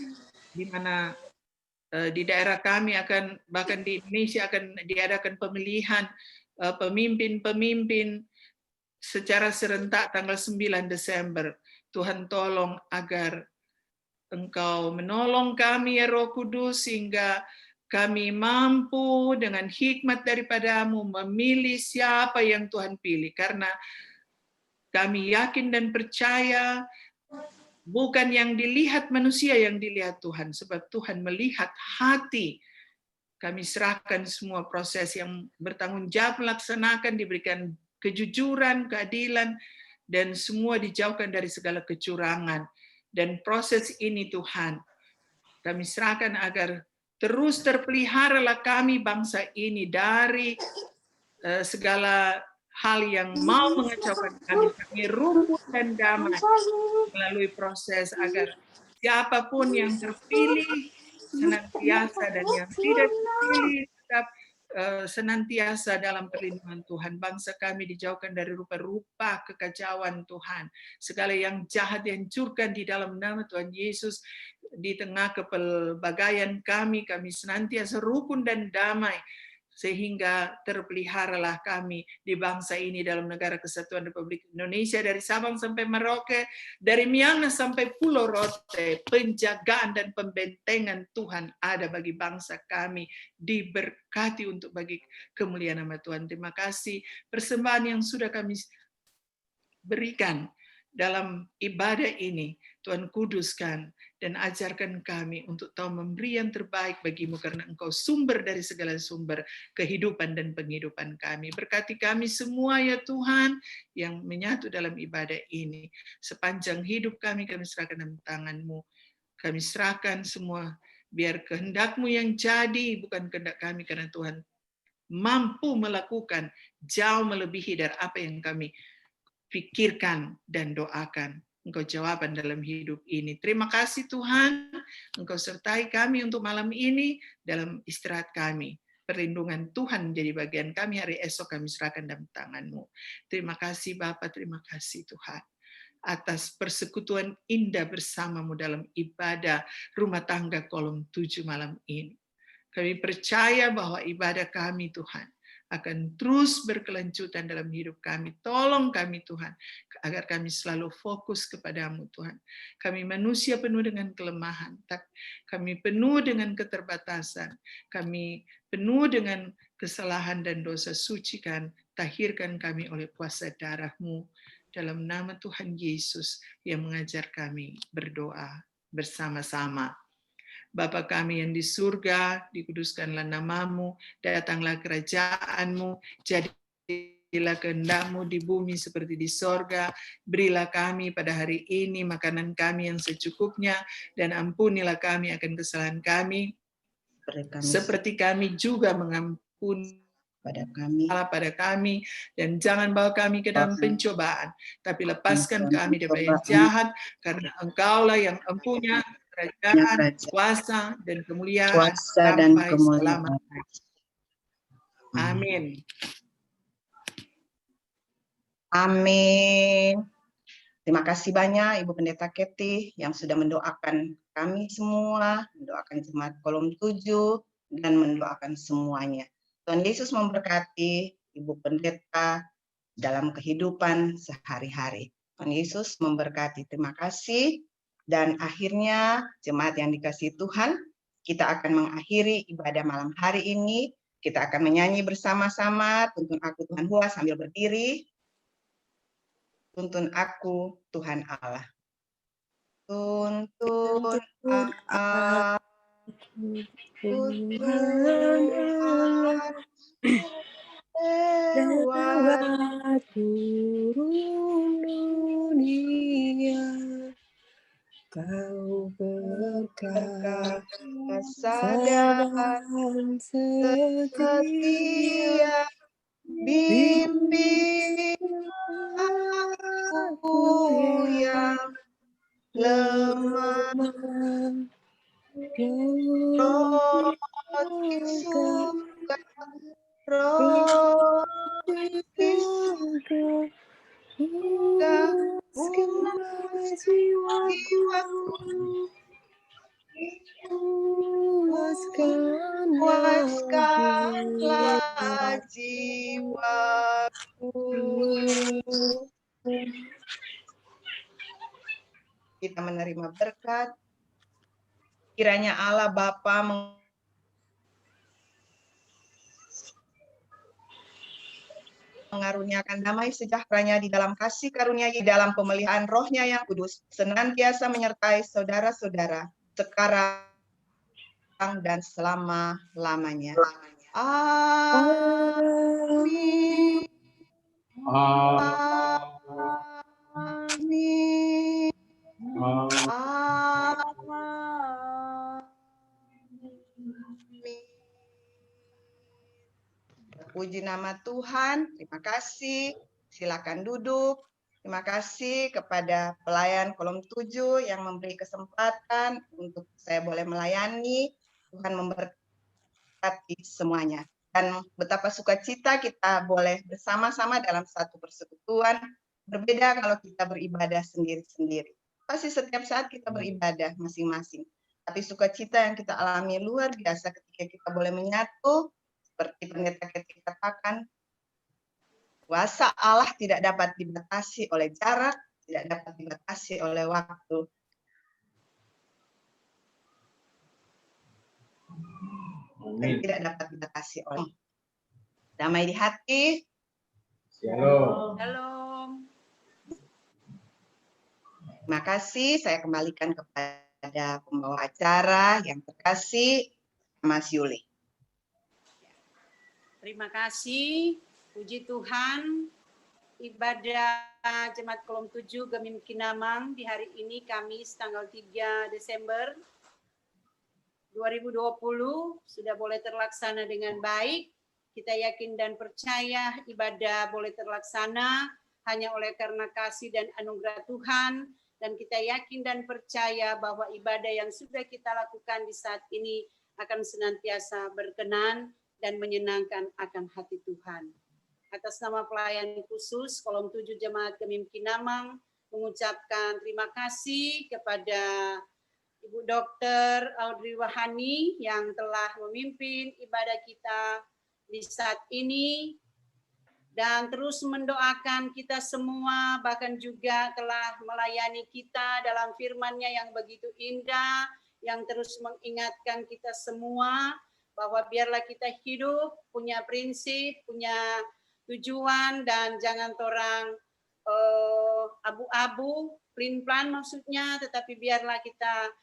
S4: di mana di daerah kami akan, bahkan di Indonesia akan diadakan pemilihan pemimpin-pemimpin secara serentak tanggal 9 Desember. Tuhan tolong agar Engkau menolong kami ya Roh Kudus, sehingga Kami mampu dengan hikmat daripada-Mu memilih siapa yang Tuhan pilih, karena kami yakin dan percaya bukan yang dilihat manusia yang dilihat Tuhan, sebab Tuhan melihat hati. Kami serahkan semua proses yang bertanggung jawab melaksanakan, diberikan kejujuran, keadilan, dan semua dijauhkan dari segala kecurangan. Dan proses ini Tuhan, kami serahkan agar terus terpeliharalah kami bangsa ini dari segala hal yang mau mengacaukan kami. Kami rukun dan damai melalui proses agar siapapun yang terpilih senantiasa dan yang tidak terpilih tetap senantiasa dalam perlindungan Tuhan. Bangsa kami dijauhkan dari rupa-rupa kekacauan Tuhan. Segala yang jahat dihancurkan di dalam nama Tuhan Yesus. Di tengah kepelbagaian kami senantiasa rukun dan damai, sehingga terpeliharalah kami di bangsa ini dalam negara kesatuan Republik Indonesia, dari Sabang sampai Merauke, dari Myanmar sampai Pulau Rote. Penjagaan dan pembentengan Tuhan ada bagi bangsa kami, diberkati untuk bagi kemuliaan nama Tuhan. Terima kasih persembahan yang sudah kami berikan dalam ibadah ini. Tuhan kuduskan dan ajarkan kami untuk tahu memberi yang terbaik bagimu, karena Engkau sumber dari segala sumber kehidupan dan penghidupan kami. Berkati kami semua ya Tuhan yang menyatu dalam ibadah ini. Sepanjang hidup kami serahkan dalam tangan-Mu. Kami serahkan semua, biar kehendak-Mu yang jadi, bukan kehendak kami, karena Tuhan mampu melakukan jauh melebihi dari apa yang kami pikirkan dan doakan. Engkau jawaban dalam hidup ini. Terima kasih Tuhan, Engkau sertai kami untuk malam ini dalam istirahat kami. Perlindungan Tuhan menjadi bagian kami, hari esok kami serahkan dalam tangan-Mu. Terima kasih Bapa, terima kasih Tuhan atas persekutuan indah bersama-Mu dalam ibadah rumah tangga kolom 7 malam ini. Kami percaya bahwa ibadah kami Tuhan akan terus berkelanjutan dalam hidup kami. Tolong kami Tuhan, agar kami selalu fokus kepadamu Tuhan. Kami manusia penuh dengan kelemahan, kami penuh dengan keterbatasan, kami penuh dengan kesalahan dan dosa. Sucikan, tahirkan kami oleh kuasa darah-Mu. Dalam nama Tuhan Yesus yang mengajar kami berdoa bersama-sama. Bapa kami yang di surga, dikuduskanlah nama-Mu, datanglah kerajaan-Mu, jadilah kehendak-Mu di bumi seperti di sorga. Berilah kami pada hari ini makanan kami yang secukupnya, dan ampunilah kami akan kesalahan kami, seperti kami juga mengampuni pada kami, dan jangan bawa kami ke dalam pencobaan, tapi lepaskan kami dari yang jahat, karena Engkaulah yang mempunyai kerajaan, kuasa, dan kemuliaan sampai selama-lamanya. Amin.
S2: Amin. Terima kasih banyak Ibu Pendeta Keti yang sudah mendoakan kami semua, mendoakan jemaat kolom 7, dan mendoakan semuanya. Tuhan Yesus memberkati Ibu Pendeta dalam kehidupan sehari-hari. Tuhan Yesus memberkati. Terima kasih. Dan akhirnya jemaat yang dikasihi Tuhan, kita akan mengakhiri ibadah malam hari ini. Kita akan menyanyi bersama-sama, Tuntun Aku Tuhan Hua, sambil berdiri. Tuntun aku Tuhan Allah. Tuntun aku Tuhan Allah.
S5: Lewat turun dunia, Kau berkasa dan setia,
S2: bimbing aku yang lemah. Roh di surga, roh di surga, jiwaku, puaskanlah jiwaku. Kita menerima berkat. Kiranya Allah Bapa mengaruniakan damai sejahtera-Nya di dalam kasih karunia di dalam pemeliharaan Roh-Nya yang kudus, senantiasa menyertai saudara-saudara sekarang dan selama-lamanya. Amin. Amin. Amin. Puji nama Tuhan, terima kasih. Silakan duduk. Terima kasih kepada pelayan kolom 7 yang memberi kesempatan untuk saya boleh melayani. Tuhan memberkati semuanya. Dan betapa sukacita kita boleh bersama-sama dalam satu persekutuan. Berbeda kalau kita beribadah sendiri-sendiri. Pasti setiap saat kita beribadah masing-masing. Tapi sukacita yang kita alami luar biasa ketika kita boleh menyatu. Seperti pendeta Keti katakan, kuasa Allah tidak dapat dibatasi oleh jarak, tidak dapat dibatasi oleh waktu. Dan tidak dapat dibatasi oleh damai di hati.
S6: Shalom.
S1: Shalom.
S2: Terima kasih, saya kembalikan kepada pembawa acara yang terkasih, Mas Yuli.
S1: Terima kasih, puji Tuhan. Ibadah Jemaat Kolom 7 Gemim Kinamang di hari ini Kamis tanggal 3 Desember 2020 sudah boleh terlaksana dengan baik. Kita yakin dan percaya ibadah boleh terlaksana hanya oleh karena kasih dan anugerah Tuhan. Dan kita yakin dan percaya bahwa ibadah yang sudah kita lakukan di saat ini akan senantiasa berkenan dan menyenangkan akan hati Tuhan. Atas nama pelayan khusus Kolom 7 Jemaat Gemim Kinamang mengucapkan terima kasih kepada Ibu Dr. Audrey Wahani yang telah memimpin ibadah kita di saat ini dan terus mendoakan kita semua, bahkan juga telah melayani kita dalam firman-Nya yang begitu indah, yang terus mengingatkan kita semua bahwa biarlah kita hidup, punya prinsip, punya tujuan, dan jangan torang abu-abu, pelin-pelan maksudnya, tetapi biarlah kita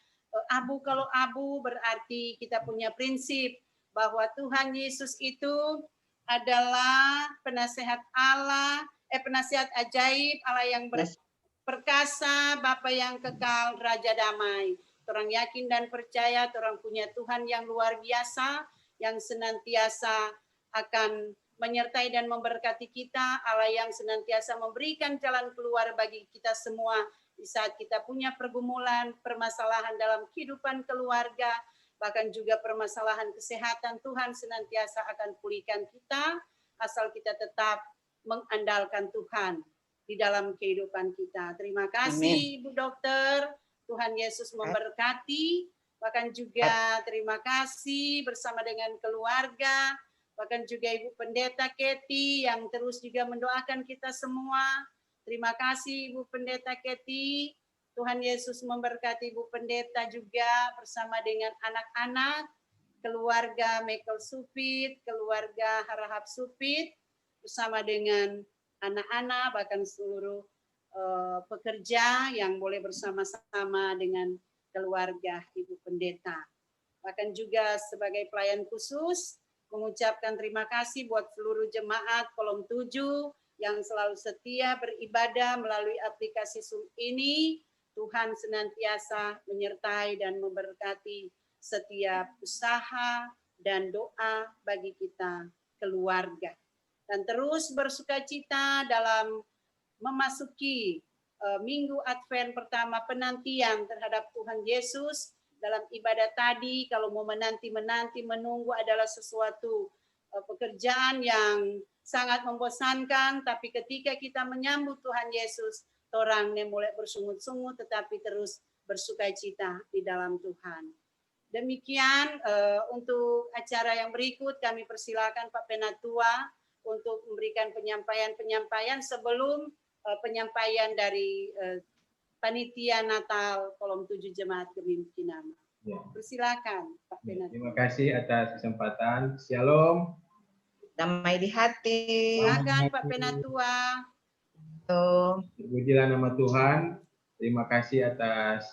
S1: abu. Kalau abu berarti kita punya prinsip bahwa Tuhan Yesus itu adalah penasihat Allah, penasihat ajaib, Allah yang perkasa, Bapa yang kekal, Raja damai. Orang yakin dan percaya, orang punya Tuhan yang luar biasa, yang senantiasa akan menyertai dan memberkati kita, Allah yang senantiasa memberikan jalan keluar bagi kita semua di saat kita punya pergumulan, permasalahan dalam kehidupan keluarga, bahkan juga permasalahan kesehatan. Tuhan senantiasa akan pulihkan kita, asal kita tetap mengandalkan Tuhan di dalam kehidupan kita. Terima kasih, Ibu Dokter. Tuhan Yesus memberkati. Bahkan juga terima kasih bersama dengan keluarga, bahkan juga Ibu Pendeta Keti yang terus juga mendoakan kita semua. Terima kasih Ibu Pendeta Keti. Tuhan Yesus memberkati Ibu Pendeta juga bersama dengan anak-anak, keluarga Michael Supit, keluarga Harahap Supit, bersama dengan anak-anak, bahkan seluruh pekerja yang boleh bersama-sama dengan keluarga Ibu Pendeta. Bahkan juga sebagai pelayan khusus, mengucapkan terima kasih buat seluruh jemaat Kolom 7 yang selalu setia beribadah melalui aplikasi Zoom ini. Tuhan senantiasa menyertai dan memberkati setiap usaha dan doa bagi kita keluarga. Dan terus bersukacita dalam memasuki Minggu Advent pertama penantian terhadap Tuhan Yesus. Dalam ibadah tadi, kalau mau menanti menunggu adalah sesuatu pekerjaan yang sangat membosankan, tapi ketika kita menyambut Tuhan Yesus, orang mulai bersungut-sungut tetapi terus bersukacita di dalam Tuhan. Demikian untuk acara yang berikut, kami persilakan Pak Penatua untuk memberikan penyampaian sebelum penyampaian dari Panitia Natal Kolom 7 Jemaat Gemim Kinamang.
S6: Ya.
S1: Persilakan Pak Penatua.
S6: Terima kasih atas kesempatan. Shalom.
S2: damai di hati.
S1: Silakan Pak Penatua.
S6: Terpujilah nama Tuhan. Terima kasih atas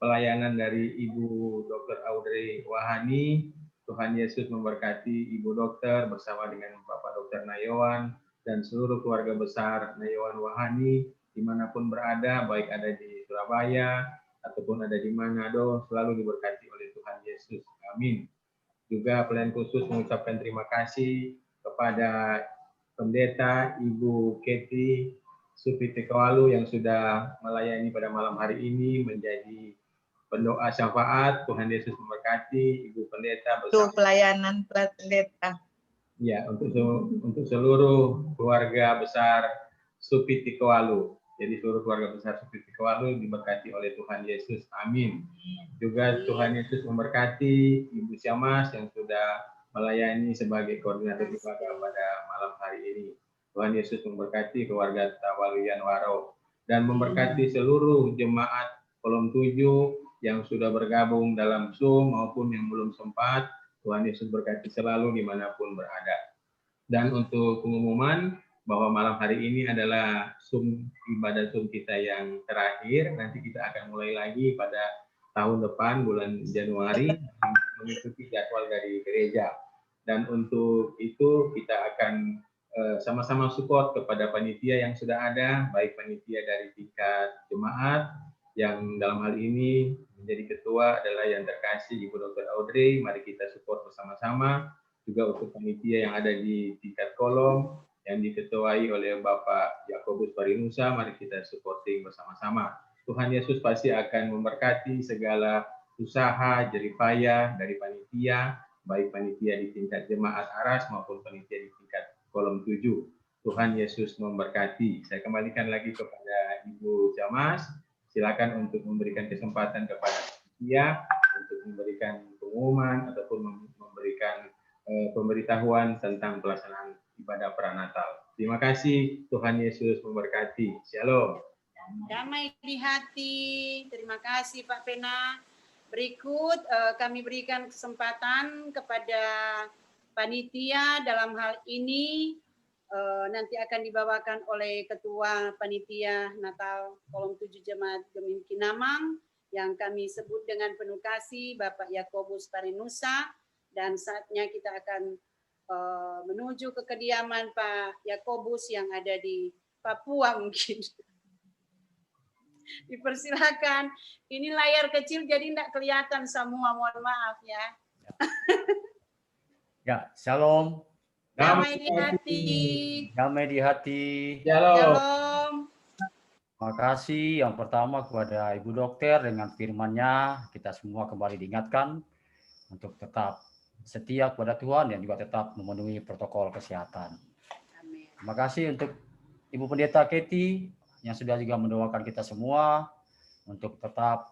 S6: pelayanan dari Ibu Dr. Audrey Wahani. Tuhan Yesus memberkati Ibu Dokter bersama dengan Bapak Dr. Nayawan dan seluruh keluarga besar Nayawan Wahani dimanapun berada, baik ada di Surabaya ataupun ada di Manado, selalu diberkati oleh Tuhan Yesus. Amin. Juga pelayan khusus mengucapkan terima kasih kepada Pendeta Ibu Keti Supitikawalu yang sudah melayani pada malam hari ini menjadi pendoa syafaat. Tuhan Yesus memberkati Ibu Pendeta
S2: Untuk
S6: bersama.
S2: pelayanan pendeta.
S6: Ya, untuk seluruh keluarga besar Supitikawalu. Jadi seluruh keluarga besar Supitikawalu diberkati oleh Tuhan Yesus. Amin. Juga Tuhan Yesus memberkati Ibu Syamas yang sudah melayani sebagai koordinator ibadah pada malam hari ini. Tuhan Yesus memberkati keluarga Tawaluyan Waro dan memberkati seluruh jemaat Kolom 7 yang sudah bergabung dalam Zoom maupun yang belum sempat. Tuhan Yesus berkati selalu dimanapun berada. Dan untuk pengumuman bahwa malam hari ini adalah ibadah Zoom kita yang terakhir. Nanti kita akan mulai lagi pada tahun depan bulan Januari mengikuti jadwal dari gereja. Dan untuk itu kita akan sama-sama support kepada panitia yang sudah ada, baik panitia dari tingkat jemaat yang dalam hal ini menjadi ketua adalah yang terkasih Ibu Dr. Audrey. Mari kita support bersama-sama. Juga untuk panitia yang ada di tingkat kolom yang diketuai oleh Bapak Yakobus Parinusa, mari kita supporting bersama-sama. Tuhan Yesus pasti akan memberkati segala usaha jeripaya dari panitia, baik panitia di tingkat jemaat Aras maupun panitia di tingkat kolom 7. Tuhan Yesus memberkati. Saya kembalikan lagi kepada Ibu Syamas. Silakan untuk memberikan kesempatan kepada panitia untuk memberikan pengumuman ataupun memberikan pemberitahuan tentang pelaksanaan ibadah pranatal. Terima kasih. Tuhan Yesus memberkati. Shalom.
S1: Damai di hati. Terima kasih Pak Pena. Berikut kami berikan kesempatan kepada panitia dalam hal ini nanti akan dibawakan oleh Ketua Panitia Natal Kolom 7 Jemaat Gemim Kinamang yang kami sebut dengan penuh kasih Bapak Yakobus Parinusa, dan saatnya kita akan menuju ke kediaman Pak Yakobus yang ada di Papua mungkin. Dipersilakan. Ini layar kecil jadi tidak kelihatan semua, mohon maaf ya.
S3: Ya, shalom.
S1: Damai di hati.
S3: Damai di hati.
S6: Shalom.
S1: Shalom.
S3: Terima kasih yang pertama kepada Ibu Dokter dengan firman-Nya, kita semua kembali diingatkan untuk tetap setia kepada Tuhan dan juga tetap memenuhi protokol kesehatan.
S1: Amin.
S3: Terima kasih untuk Ibu Pendeta Keti yang sudah juga mendoakan kita semua untuk tetap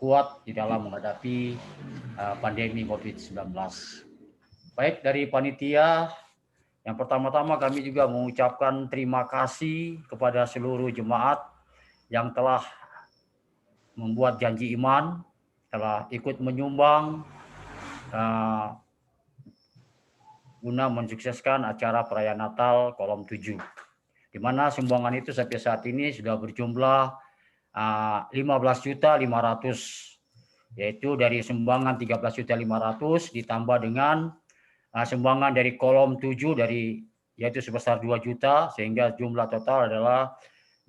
S3: kuat di dalam menghadapi pandemi COVID-19. Baik, dari panitia, yang pertama-tama kami juga mengucapkan terima kasih kepada seluruh jemaat yang telah membuat janji iman, telah ikut menyumbang guna mensukseskan acara perayaan Natal Kolom 7. Di mana sumbangan itu sampai saat ini sudah berjumlah 15.500.000, yaitu dari sumbangan 13.500.000 ditambah dengan sumbangan dari kolom 7 yaitu sebesar 2 juta, sehingga jumlah total adalah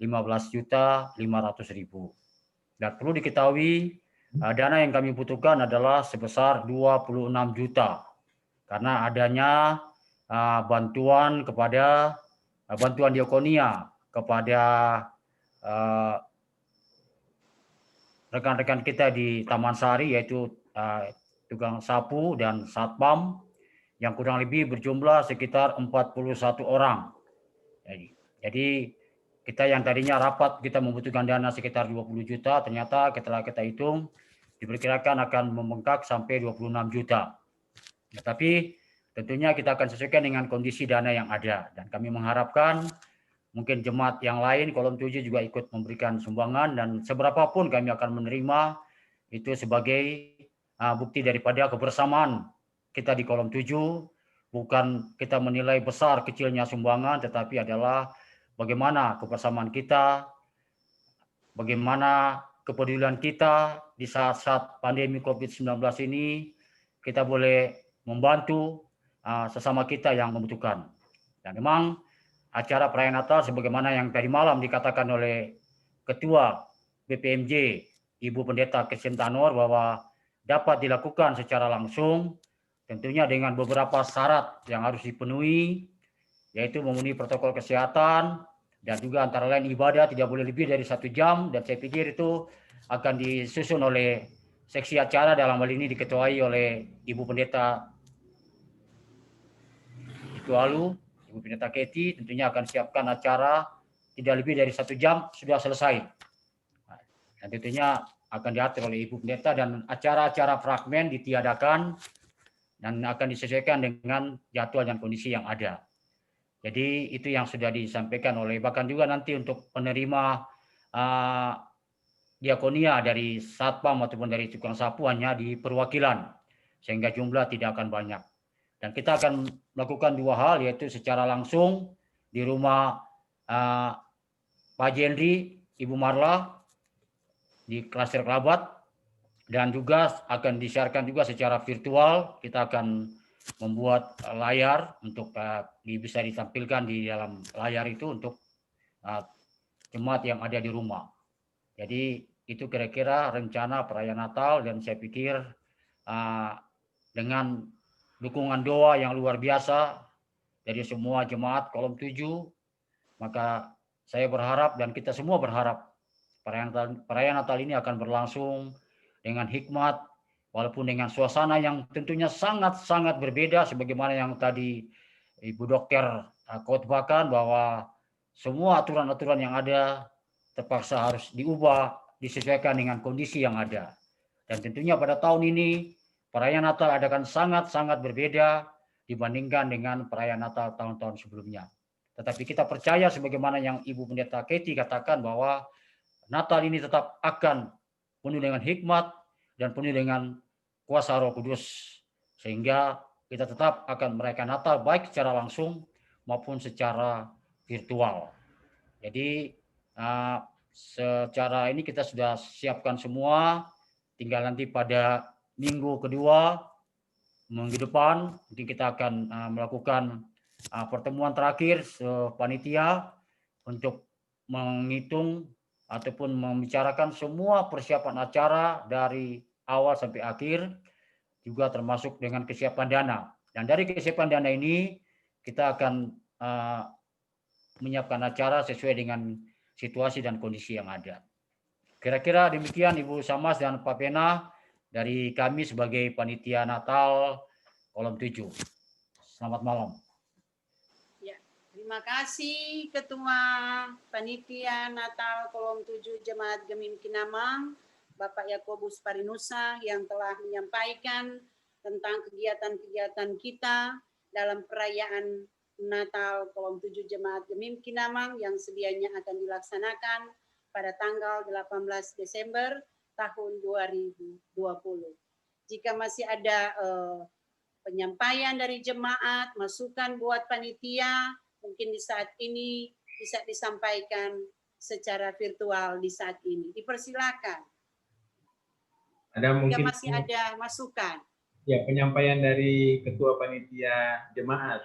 S3: 15.500.000. Dan perlu diketahui dana yang kami butuhkan adalah sebesar 26 juta karena adanya bantuan diakonia kepada rekan-rekan kita di Taman Sari, yaitu tukang sapu dan satpam yang kurang lebih berjumlah sekitar 41 orang. Jadi kita yang tadinya rapat kita membutuhkan dana sekitar 20 juta, ternyata setelah kita hitung diperkirakan akan membengkak sampai 26 juta. Tapi tentunya kita akan sesuaikan dengan kondisi dana yang ada, dan kami mengharapkan mungkin jemaat yang lain kolom 7 juga ikut memberikan sumbangan, dan seberapapun kami akan menerima itu sebagai bukti daripada kebersamaan kita di kolom 7, bukan kita menilai besar kecilnya sumbangan, tetapi adalah bagaimana kebersamaan kita, bagaimana kepedulian kita di saat-saat pandemi COVID-19 ini, kita boleh membantu sesama kita yang membutuhkan. Dan memang acara perayaan Natal sebagaimana yang tadi malam dikatakan oleh Ketua BPMJ Ibu Pendeta Christian Tanor bahwa dapat dilakukan secara langsung, tentunya dengan beberapa syarat yang harus dipenuhi, yaitu memenuhi protokol kesehatan, dan juga antara lain ibadah tidak boleh lebih dari 1 jam, dan saya pikir itu akan disusun oleh seksi acara, dalam hal ini diketuai oleh Ibu Pendeta Itualu, Ibu Pendeta Keti, tentunya akan siapkan acara tidak lebih dari 1 jam sudah selesai. Dan tentunya akan diatur oleh Ibu Pendeta, dan acara-acara fragmen ditiadakan dan akan disesuaikan dengan jadwal dan kondisi yang ada. Jadi itu yang sudah disampaikan oleh, bahkan juga nanti untuk penerima diakonia dari satpam ataupun dari tukang sapu hanya di perwakilan, sehingga jumlah tidak akan banyak. Dan kita akan melakukan 2 hal, yaitu secara langsung di rumah Pak Jendri, Ibu Marla di klaster Kelabat, dan juga akan disiarkan juga secara virtual. Kita akan membuat layar untuk bisa ditampilkan di dalam layar itu untuk jemaat yang ada di rumah. Jadi itu kira-kira rencana perayaan Natal, dan saya pikir dengan dukungan doa yang luar biasa dari semua jemaat kolom 7, maka saya berharap dan kita semua berharap perayaan Natal ini akan berlangsung dengan hikmat, walaupun dengan suasana yang tentunya sangat-sangat berbeda, sebagaimana yang tadi Ibu Dokter khotbahkan bahwa semua aturan-aturan yang ada terpaksa harus diubah, disesuaikan dengan kondisi yang ada. Dan tentunya pada tahun ini perayaan Natal akan sangat-sangat berbeda dibandingkan dengan perayaan Natal tahun-tahun sebelumnya. Tetapi kita percaya sebagaimana yang Ibu Pendeta Keti katakan bahwa Natal ini tetap akan penuh dengan hikmat dan penuh dengan kuasa Roh Kudus, sehingga kita tetap akan merayakan Natal baik secara langsung maupun secara virtual. Jadi secara ini kita sudah siapkan semua, tinggal nanti pada minggu kedua, minggu depan nanti kita akan melakukan pertemuan terakhir panitia untuk menghitung ataupun membicarakan semua persiapan acara dari awal sampai akhir, juga termasuk dengan kesiapan dana. Dan dari kesiapan dana ini kita akan menyiapkan acara sesuai dengan situasi dan kondisi yang ada. Kira-kira demikian Ibu Samas dan Pak Pena dari kami sebagai panitia Natal kolom 7. Selamat malam.
S1: Terima kasih Ketua Panitia Natal Kolom 7 Jemaat Gemim Kinamang, Bapak Yakobus Parinusa, yang telah menyampaikan tentang kegiatan-kegiatan kita dalam perayaan Natal Kolom 7 Jemaat Gemim Kinamang yang sedianya akan dilaksanakan pada tanggal 18 Desember tahun 2020. Jika masih ada penyampaian dari jemaat, masukan buat panitia, mungkin di saat ini bisa disampaikan secara virtual di saat ini. Dipersilakan.
S6: Ada mungkin
S1: jika masih ada masukan.
S6: Ya, penyampaian dari Ketua Panitia Jemaat,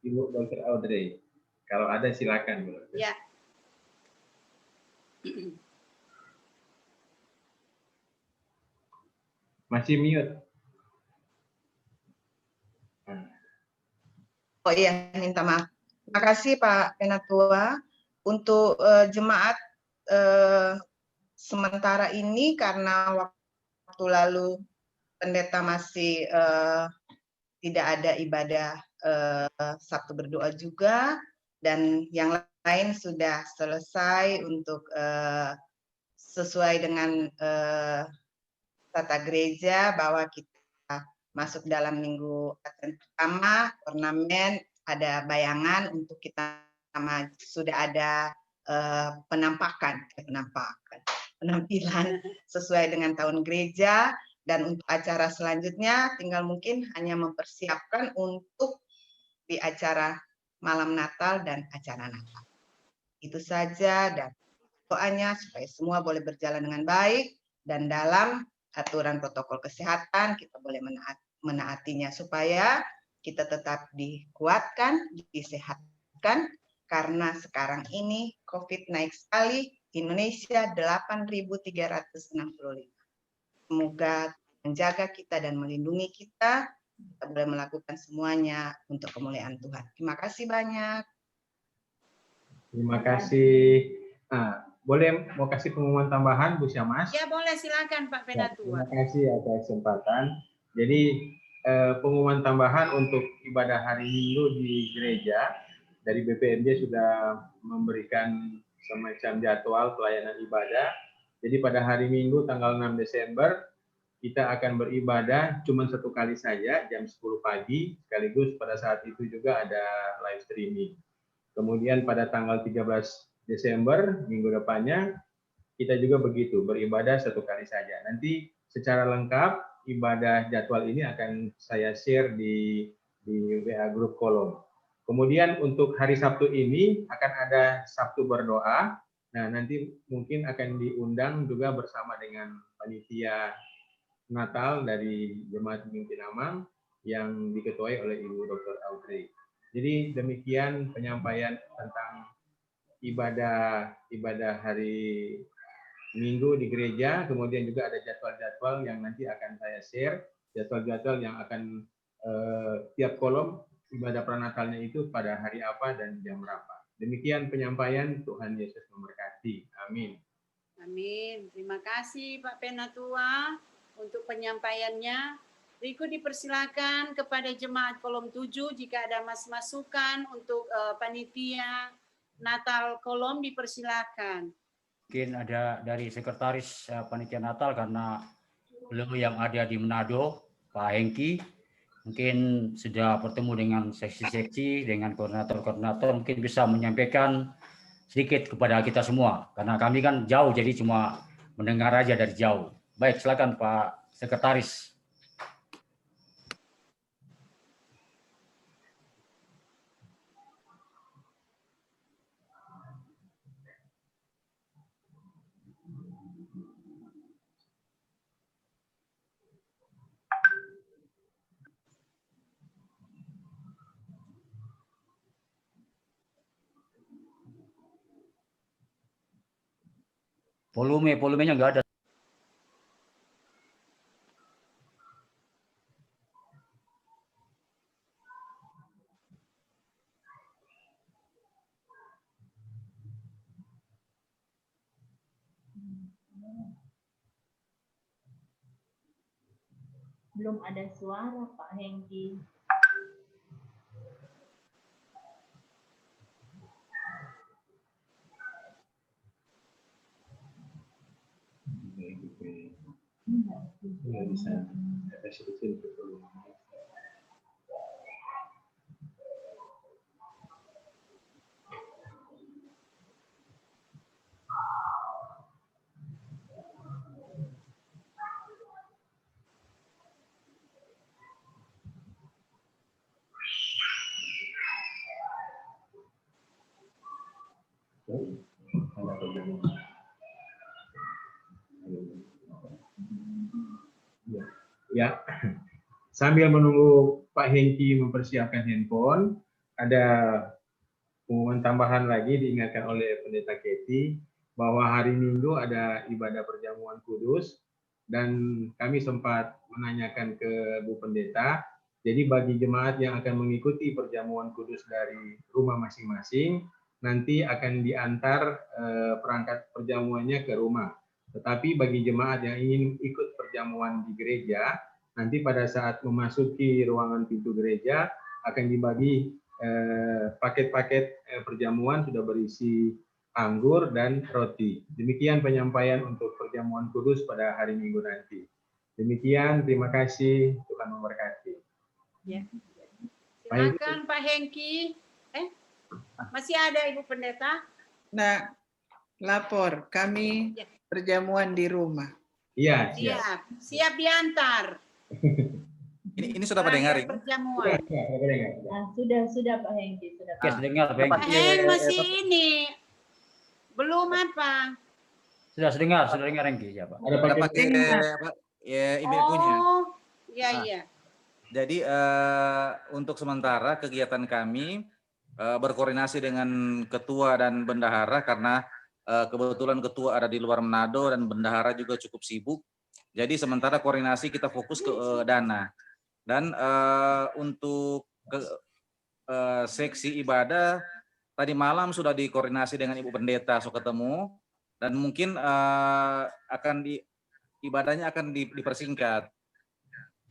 S6: Ibu Dr. Audrey. Kalau ada silakan, Bu.
S1: Ya.
S6: Masih mute.
S2: Oh iya, minta maaf. Terima kasih Pak Penatua. Untuk jemaat sementara ini karena waktu lalu pendeta masih tidak ada ibadah Sabtu berdoa juga, dan yang lain sudah selesai untuk sesuai dengan tata gereja bahwa kita masuk dalam miguu Advent pertama, ornamen, ada bayangan untuk kita sudah ada penampilan sesuai dengan tahun gereja, Dan untuk acara selanjutnya tinggal mungkin hanya mempersiapkan untuk di acara malam Natal dan acara Natal. Itu saja, dan doanya supaya semua boleh berjalan dengan baik dan dalam aturan protokol kesehatan kita boleh menaatinya supaya kita tetap dikuatkan, disehatkan, karena sekarang ini COVID naik sekali, Indonesia 8.365. Semoga menjaga kita dan melindungi kita boleh melakukan semuanya untuk kemuliaan Tuhan. Terima kasih banyak.
S6: Terima kasih. Nah, boleh mau kasih pengumuman tambahan, Bu Syamas?
S1: Ya boleh, silakan Pak
S6: Ya,
S1: Penatua.
S6: terima kasih atas kesempatan. Jadi pengumuman tambahan untuk ibadah hari Minggu di gereja dari BPMJ sudah memberikan semacam jadwal pelayanan ibadah. Jadi pada hari Minggu tanggal 6 Desember kita akan beribadah cuma satu kali saja jam 10 pagi, sekaligus pada saat itu juga ada live streaming. Kemudian pada tanggal 13 Desember minggu depannya kita juga begitu, beribadah satu kali saja. Nanti secara lengkap ibadah jadwal ini akan saya share di WA Group Kolom. Kemudian untuk hari Sabtu ini akan ada Sabtu berdoa. Nah, nanti mungkin akan diundang juga bersama dengan panitia Natal dari Jemaat Pemimpin Amang yang diketuai oleh Ibu Dr. Audrey. Jadi demikian penyampaian tentang ibadah hari Minggu di gereja. Kemudian juga ada jadwal-jadwal yang nanti akan saya share, jadwal-jadwal yang akan tiap kolom ibadah pranatalnya itu pada hari apa dan jam berapa. Demikian penyampaian, Tuhan Yesus memberkati. Amin.
S1: Amin. Terima kasih Pak Penatua untuk penyampaiannya. Berikut dipersilakan kepada jemaat kolom 7 jika ada masukan untuk panitia Natal kolom, dipersilakan.
S3: Mungkin ada dari sekretaris panitia Natal karena beliau yang ada di Manado, Pak Hengki, mungkin sudah bertemu dengan seksi-seksi, dengan koordinator-koordinator, mungkin bisa menyampaikan sedikit kepada kita semua, karena kami kan jauh, jadi cuma mendengar aja dari jauh. Baik, silakan Pak Sekretaris. Volumenya nggak ada.
S7: Belum ada suara Pak Hengki.
S6: Nggak bisa. Ya, sambil menunggu Pak Hengki mempersiapkan handphone, ada pengumuman tambahan lagi diingatkan oleh Pendeta Keti bahwa hari Minggu ada ibadah perjamuan kudus, dan kami sempat menanyakan ke Bu Pendeta, jadi bagi jemaat yang akan mengikuti perjamuan kudus dari rumah masing-masing, nanti akan diantar perangkat perjamuannya ke rumah. Tetapi bagi jemaat yang ingin ikut perjamuan di gereja, nanti pada saat memasuki ruangan pintu gereja akan dibagi paket-paket perjamuan sudah berisi anggur dan roti. Demikian penyampaian untuk perjamuan kudus pada hari Minggu nanti. Demikian, terima kasih, Tuhan memberkati.
S1: Ya. Silakan Pak Hengki. Masih ada Ibu Pendeta?
S4: Nah, lapor kami
S1: Ya.
S4: perjamuan di rumah.
S6: Iya, siap.
S1: Siap. Siap diantar.
S8: Ini sudah pada dengar ya?
S1: Perjamuan.
S7: Ah, sudah Pak Hengki, sudah.
S3: Oke, dengar Pak
S1: Pak
S3: Hengki.
S1: Heng masih ini. Belum apa?
S3: Sudah dengar Hengki ya Pak.
S6: Ada
S8: Ada
S6: pakai
S8: pakai ya, ibu-ibunya.
S1: Oh, iya
S8: Ah.
S1: iya.
S8: Jadi untuk sementara kegiatan kami berkoordinasi dengan ketua dan bendahara karena kebetulan ketua ada di luar Manado dan bendahara juga cukup sibuk. Jadi sementara koordinasi kita fokus ke dana. Dan untuk seksi ibadah tadi malam sudah dikoordinasi dengan Ibu Pendeta so ketemu dan mungkin ibadahnya akan dipersingkat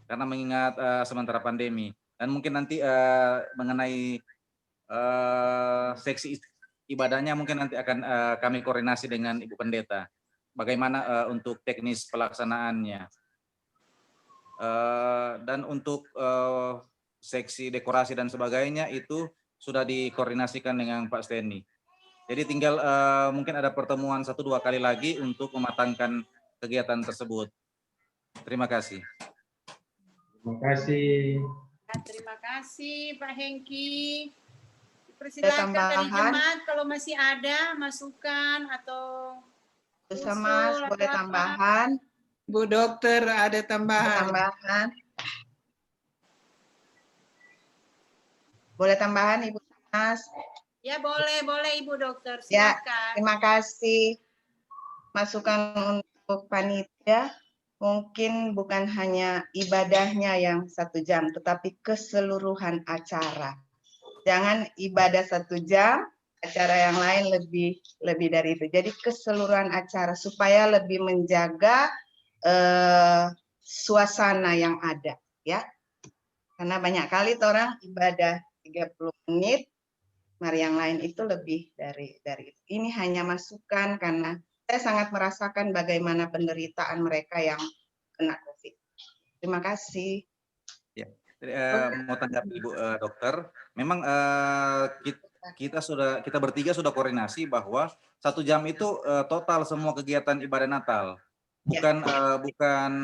S8: karena mengingat sementara pandemi dan mungkin nanti mengenai seksi ibadahnya mungkin nanti akan kami koordinasi dengan Ibu Pendeta bagaimana untuk teknis pelaksanaannya. Dan untuk seksi dekorasi dan sebagainya itu sudah dikoordinasikan dengan Pak Steny. Jadi tinggal mungkin ada pertemuan 1-2 kali lagi untuk mematangkan kegiatan tersebut. Terima kasih.
S6: Terima kasih.
S1: Terima kasih Pak Hengki. Persilakan dari
S2: tambahan?
S1: jemaat kalau masih ada masukan atau
S2: Bisa Mas,
S1: usul
S2: boleh
S1: atau apa?
S2: tambahan?
S4: Bu Dokter, ada tambahan.
S2: Tambahan. Boleh tambahan Ibu Mas?
S1: Ya boleh Ibu Dokter.
S2: Ya,
S1: Silakan.
S2: terima kasih. Masukan untuk panitia, mungkin bukan hanya ibadahnya yang 1 jam, tetapi keseluruhan acara. Jangan ibadah 1 jam, acara yang lain lebih dari itu. Jadi keseluruhan acara supaya lebih menjaga suasana yang ada, ya. Karena banyak kali orang ibadah 30 menit, mari yang lain itu lebih dari itu. Ini hanya masukan karena saya sangat merasakan bagaimana penderitaan mereka yang kena COVID. Terima kasih.
S8: Mau tanggapi Ibu Dokter, memang kita bertiga sudah koordinasi bahwa 1 jam itu total semua kegiatan ibadah Natal, bukan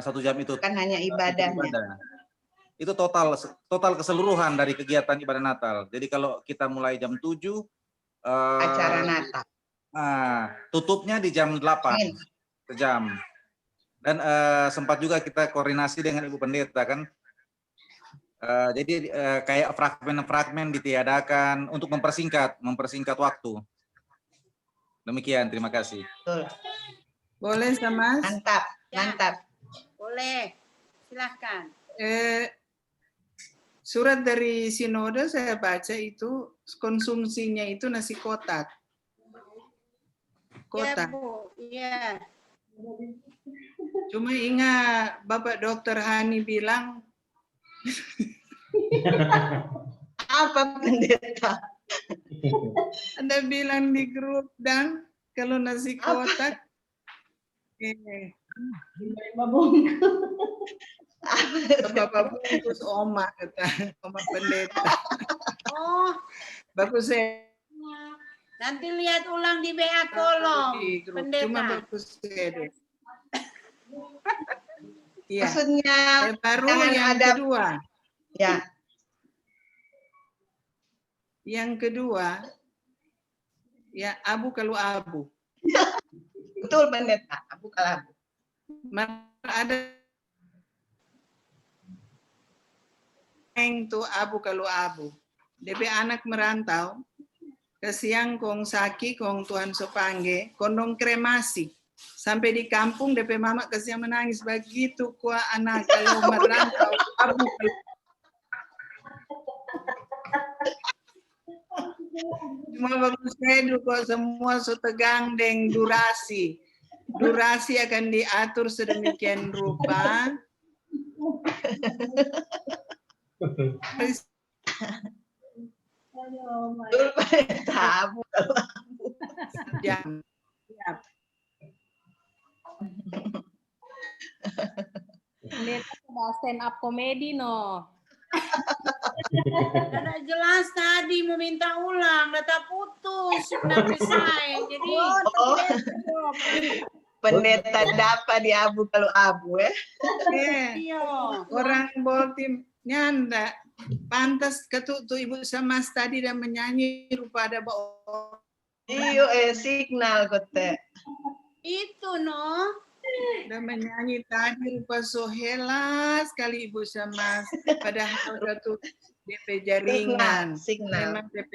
S8: 1 jam itu.
S2: Bukan hanya ibadahnya.
S8: Itu total keseluruhan dari kegiatan ibadah Natal. Jadi kalau kita mulai jam 7
S2: Acara Natal.
S8: tutupnya di jam 8
S2: Amin.
S8: sejam. Dan sempat juga kita koordinasi dengan Ibu Pendeta kan. Jadi kayak fragmen-fragmen ditiadakan untuk mempersingkat waktu. Demikian, terima kasih.
S2: Betul.
S4: Boleh, Mas?
S2: Mantap,
S1: Ya.
S2: mantap.
S1: Boleh. Silahkan.
S4: Surat dari sinode saya baca itu konsumsinya itu nasi kotak.
S1: Ya, Bu. Iya.
S4: Cuma ingat Bapak Dokter Hani bilang
S2: Apa pendeta?
S4: Anda bilang di grup dan kalau nasi kotak Bapak bungkus Oma kata Oma Pendeta.
S1: Oh,
S4: Bagus saya
S1: nanti lihat ulang di WA kolom.
S4: di grup. Cuma
S1: Pendeta.
S4: bagus saya deh. Iya.
S2: Maksudnya
S4: Baru
S2: jangan
S4: yang
S2: ada-
S4: kedua.
S2: ya,
S4: Yang kedua, ya abu kalau abu.
S2: betul pendeta. Abu kalabu.
S4: Ada yang tuh abu kalau abu. DP anak merantau, kesiang kong saki kong Tuhan sopangge, kondong kremasi. Sampai di kampung DP mama kesiang menangis begitu kuah anak kalau merantau abu. Cuma bagus saya kok semua setegang deng durasi. Durasi akan diatur sedemikian rupa.
S2: Betul pendeta. Abu kalabu.
S4: Jam.
S5: Pendeta sudah stand up comedy no.
S1: Tidak jelas tadi meminta ulang, data putus, sudah selesai. Jadi
S2: Pendeta dapat di abu kalau abu ya.
S1: Iya.
S4: Orang Boltim nyanda. Pantas ketuk tuh Ibu Samas tadi dan menyanyi rupa ada bawa.
S2: Iyo signal kote.
S1: Itu no.
S4: Dan menyanyi tadi rupa sohela sekali Ibu Samas. Padahal satu DP jaringan.
S2: Signal.
S4: Memang DP.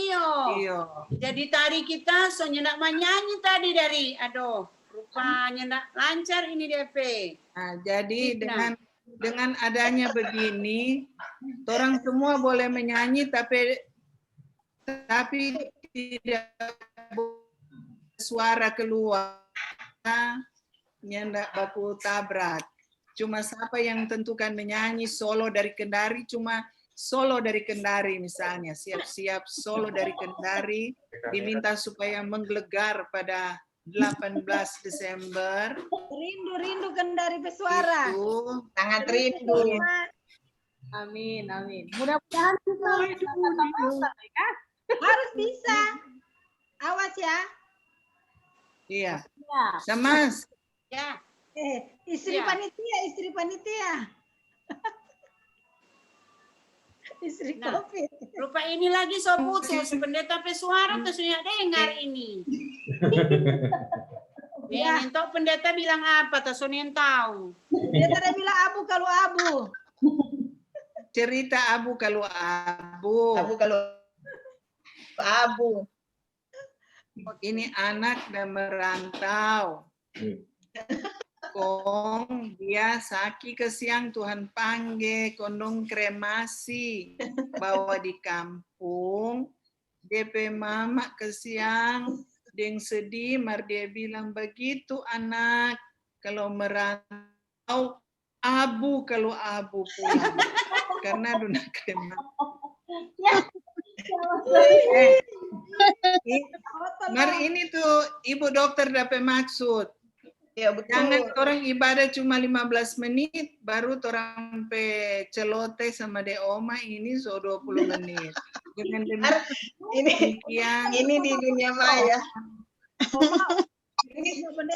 S1: Iya.
S4: Iya.
S1: Jadi tadi kita so nyendak menyanyi tadi dari aduh rupanya ndak lancar ini DP.
S4: Nah, jadi
S1: Signal.
S4: dengan adanya begini, orang semua boleh menyanyi tapi tidak suara keluar, nyendak baku tabrak. Cuma siapa yang tentukan menyanyi solo dari Kendari, cuma solo dari Kendari misalnya, siap-siap solo dari Kendari, diminta supaya menggelegar pada 18 Desember.
S5: Rindu Kendari bersuara.
S4: Itu
S2: Sangat rindu.
S5: Amin, amin. Mudah-mudahan bisa ya. Harus bisa. Awas ya.
S4: iya.
S5: Ya.
S4: Samas,
S1: Ya.
S5: Istri
S1: Ya.
S5: panitia. Istri
S1: Nah.
S5: COVID.
S1: Rupa ini lagi so putus pendeta pesuara terus nggak dengar ini.
S5: Ya.
S1: Entok pendeta bilang apa terus yang tahu.
S5: Dia tadi bilang abu kalau abu.
S4: cerita abu kalau abu.
S2: Abu kalau abu.
S4: Ini anak dan merantau. Kong dia saki ke siang Tuhan panggil kondong kremasi bawa di kampung. DP mama ke siang deng sedih mar dia bilang begitu anak kalau merantau abu kalau abu pulang karena duna kremasi. Mar ini tuh Ibu dokter dapat maksud.
S2: Ya betul.
S4: Jangan orang ibadah cuma 15 menit, baru orang pe celote sama de oma ini so 20 menit. Dengan demikian,
S2: Ini di dunia maya.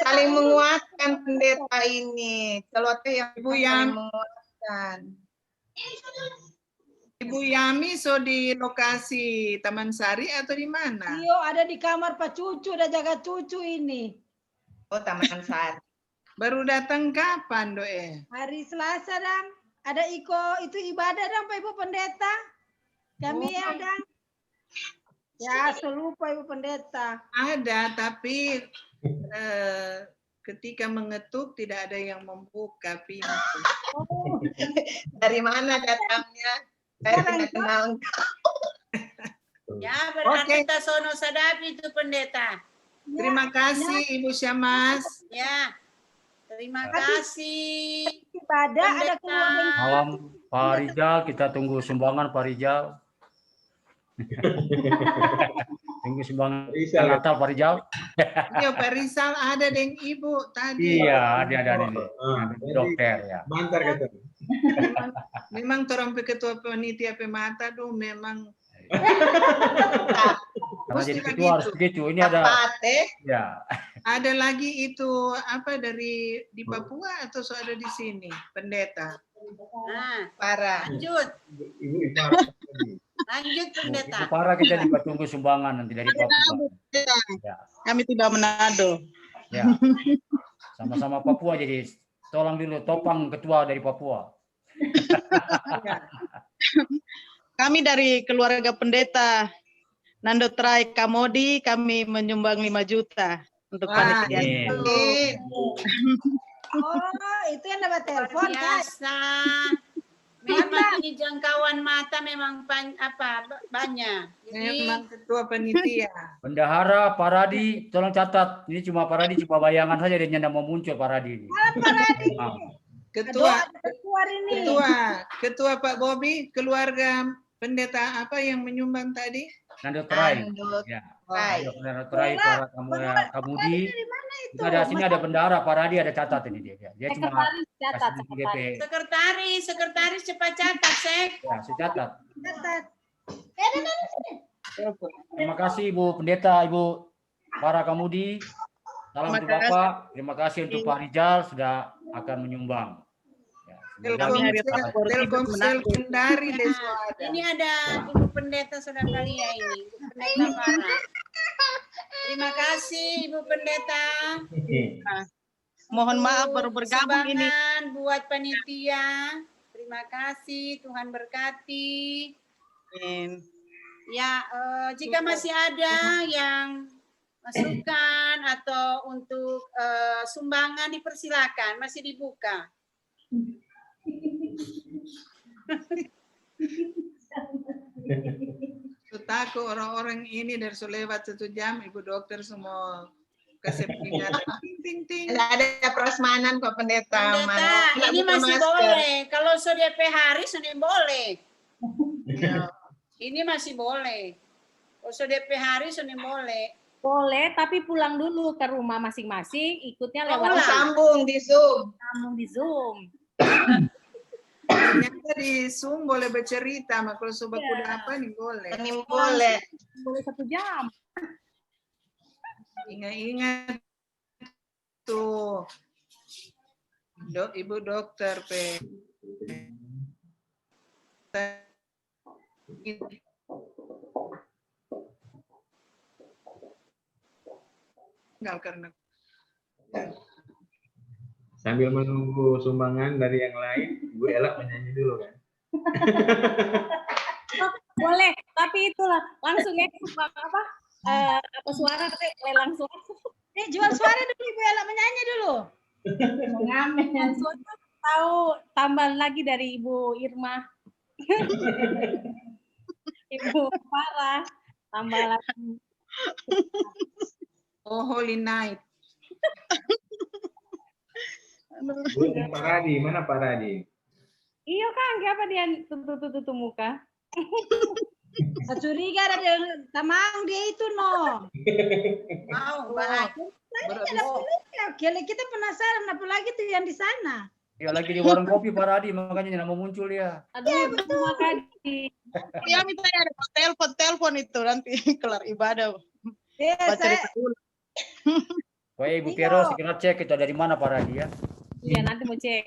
S2: Saling menguatkan pendeta ini. Celoteh yang
S4: Ibu
S2: saling
S4: yang
S2: menguatkan.
S4: Ibu Yami so di lokasi Taman Sari atau di mana?
S5: Iyo ada di kamar Pak Cucu, udah jaga cucu ini.
S2: Oh, Taman Sari.
S4: Baru datang kapan doe?
S5: Hari Selasa dang. Ada itu ibadah dang Pak Ibu Pendeta. Kami ada. Ya, selupa Ibu Pendeta.
S4: Ada, tapi ketika mengetuk tidak ada yang membuka pintu.
S2: Dari mana datangnya? Saya tidak kenal.
S1: Ya berarti
S4: Oke.
S1: kita sono sadapi itu pendeta.
S4: Terima kasih Ibu Syamas.
S1: Ya. Terima kasih.
S5: Ibadah ada
S1: Pendeta.
S5: keluarga.
S3: Malam Pak Rijal, kita tunggu sumbangan Pak Rijal. Tunggu sumbangan
S6: Rizal.
S3: Natal Pak Rijal.
S4: Iya Pak Rizal ada dengan Ibu tadi.
S3: Iya, ada ini.
S6: Jadi
S3: Dokter ya.
S6: Mantar kata.
S4: Memang orang ketua panitia pemata tuh memang
S3: Karena jadi
S4: Mesti
S3: ketua harus begitu. Ini ada
S2: Tepat,
S3: ya.
S4: ada lagi itu apa dari di Papua atau so ada di sini pendeta.
S1: Nah,
S2: parah.
S1: lanjut.
S6: Ibu Ipar tadi.
S1: Lanjut pendeta.
S3: Ibu Para kita juga tunggu sumbangan nanti dari Papua. Ya.
S9: Kami tidak Manado.
S3: Ya. Sama-sama Papua jadi tolong dulu topang ketua dari Papua.
S9: Kami dari keluarga pendeta Nando Trai Kamodi, kami menyumbang 5 juta untuk
S4: Wah,
S9: panitia.
S3: Amin.
S5: Oh, itu yang dapat telepon kan?
S1: Biasa. Memang ini jangkauan mata memang banyak. Jadi
S4: Memang ketua panitia.
S3: Bendahara Paradi, tolong catat. Ini cuma Paradi cuma bayangan saja dan tidak mau muncul Paradi. Nah,
S4: Ketua
S5: Keluar ini.
S4: ketua Pak Bobi, keluarga pendeta apa yang menyumbang tadi?
S3: Nando Trai.
S2: Nando
S3: Ya.
S2: Trai.
S3: Nando Trai para Kamudi. Itu ada sini ada bendahara Paradi ada catat ini dia. Dia cuma
S5: Catat,
S3: kasih DP.
S1: sekretaris cepat catat, Sek.
S3: Ya, saya catat.
S5: catat.
S3: Terima kasih Ibu Pendeta, Ibu para Kamudi. Salam
S9: Terima
S3: untuk
S9: kasih.
S3: Bapak. Terima kasih untuk Pak Rizal sudah akan menyumbang. Ya, semoga
S9: Kami hari
S3: bermanfaat.
S9: transport ikut menanti.
S4: Kendari
S1: Ya,
S4: Leso ada.
S1: ini ada Ibu Pendeta Saudara Kalia ini, Ibu Pendeta Farah. Terima kasih Ibu Pendeta.
S9: Mohon maaf
S1: untuk
S9: baru bergabung ini.
S1: sumbangan buat panitia. Terima kasih, Tuhan berkati.
S9: Amin.
S1: Ya, jika masih ada yang masukan atau untuk sumbangan dipersilakan, masih dibuka.
S4: Takut orang-orang ini dari lewat 1 jam, Ibu dokter semua kasih peringatan. Ting, ting, ting.
S2: Ada prasmanan kok pendeta.
S1: Pendeta,
S2: Mana?
S1: ini
S2: Buka
S1: masih
S2: masker.
S1: boleh. Kalau DP hari sudah boleh.
S4: Ya.
S1: Ini masih boleh. Kalau DP hari sudah boleh.
S7: Boleh, tapi pulang dulu ke rumah masing-masing, ikutnya
S1: Oh,
S7: lewat
S1: pulang.
S2: Sambung di Zoom.
S7: sambung di Zoom.
S4: Ternyata di Zoom boleh bercerita, maka kalau sobat
S7: Iya.
S4: kuda apa nih boleh.
S2: Ini boleh.
S7: Boleh 1 jam.
S4: Ingat-ingat tuh. Ibu dokter P. Tinggal karena
S6: Sambil menunggu sumbangan dari yang lain, Ibu Ella menyanyi dulu kan.
S7: Boleh, tapi itulah langsung ya apa suara katanya langsung
S5: Jual suara dulu Ibu Ella, menyanyi dulu.
S7: mengamen. Langsung tahu tambahan lagi dari Ibu Irma. Ibu Farah tambah lagi.
S4: Oh, Holy Night.
S6: Bu, Pak Radi, mana Pak Radi?
S7: Iya kan, apa dia tutup muka?
S5: Saya curiga ada tamang dia itu no.
S1: Mau, baik.
S5: Kita penasaran apalagi tuh yang di sana.
S3: Ya lagi di warung kopi Pak Radi, makanya tidak mau muncul ya.
S7: Aduh, terima kasih.
S9: Ya minta ada telepon itu nanti kelar ibadah.
S5: Ya,
S9: Baca
S5: saya,
S9: cerita dulu.
S3: Wah, Ibu
S5: Iya.
S3: Vero segera cek itu dari mana Pak Radi ya.
S7: Iya, nanti mau cek.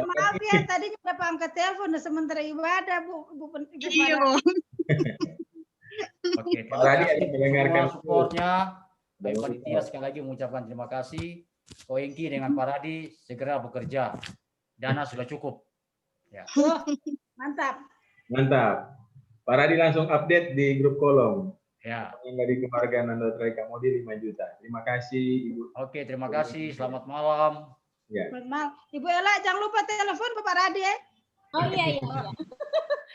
S5: maaf ya tadi udah angkat telepon sementara ibadah Bu
S9: Iya.
S5: Farah.
S3: Oke,
S6: Pak Radi ada mendengarkan
S3: semua supportnya. Baik panitia sekali lagi mengucapkan terima kasih. Koengki dengan Pak Radi segera bekerja. Dana sudah cukup. Ya.
S5: Mantap.
S6: Mantap. Pak Radi langsung update di grup kolom.
S3: Ya.
S6: Yang dari keluarga Nando Trai Kamodi 5 juta. Terima kasih Ibu.
S3: Oke, terima kasih. Selamat malam.
S6: Ya.
S5: Maaf. Ibu Ella jangan lupa telepon Bapak Radi ya.
S7: Oh iya.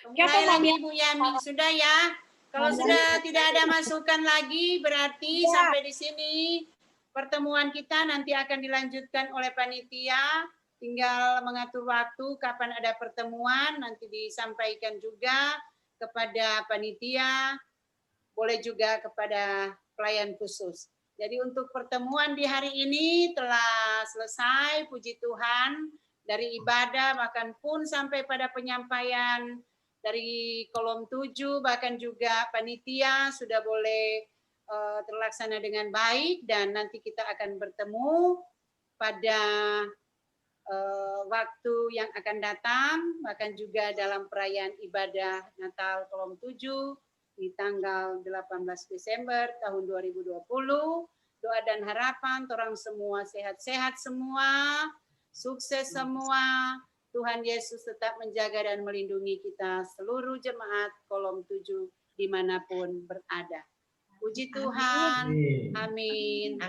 S1: Mulai lagi Bu Yami, sudah ya. Kalau sudah tidak ada masukan lagi, berarti
S5: Ya.
S1: sampai di sini pertemuan kita nanti akan dilanjutkan oleh panitia. Tinggal mengatur waktu kapan ada pertemuan, nanti disampaikan juga kepada panitia, boleh juga kepada pelayan khusus. Jadi untuk pertemuan di hari ini telah selesai, puji Tuhan, dari ibadah bahkan pun sampai pada penyampaian dari kolom 7, bahkan juga panitia sudah boleh terlaksana dengan baik, dan nanti kita akan bertemu pada waktu yang akan datang, bahkan juga dalam perayaan ibadah Natal kolom 7 di tanggal 18 Desember tahun 2020. Doa dan harapan orang semua sehat-sehat semua, sukses semua. Tuhan Yesus tetap menjaga dan melindungi kita seluruh jemaat kolom 7 dimanapun berada. Puji Tuhan. Amin.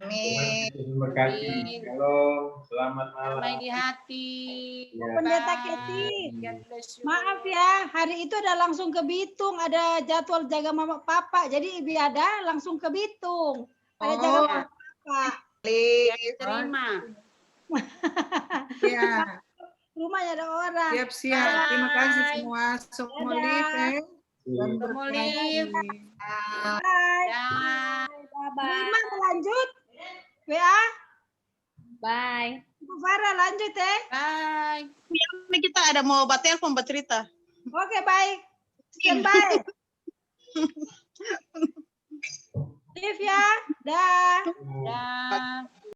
S2: Amin.
S6: Terima kasih. Shalom. Selamat malam.
S1: Damai di hati.
S6: Ya.
S5: Pendeta
S1: Bye.
S5: Keti.
S1: God bless you.
S5: Maaf ya, hari itu ada langsung ke Bitung, ada jadwal jaga mama papa. Jadi ibadah langsung ke Bitung. Ada jaga mama papa.
S1: Ya, terima.
S4: Ya,
S5: Rumahnya ada orang.
S4: siap-siap. Terima kasih
S1: Bye.
S4: semua. Semua
S5: Dadah.
S4: live.
S1: Semua live.
S5: Bye.
S1: Dah.
S7: Bye.
S5: Irma mau lanjut? WA?
S7: Bye.
S5: Bu Farah lanjut ya.
S1: Bye.
S9: Ini kita ada mau telepon bercerita.
S5: Oke baik. Sekian baik. Liv ya. Dah.
S1: Dah.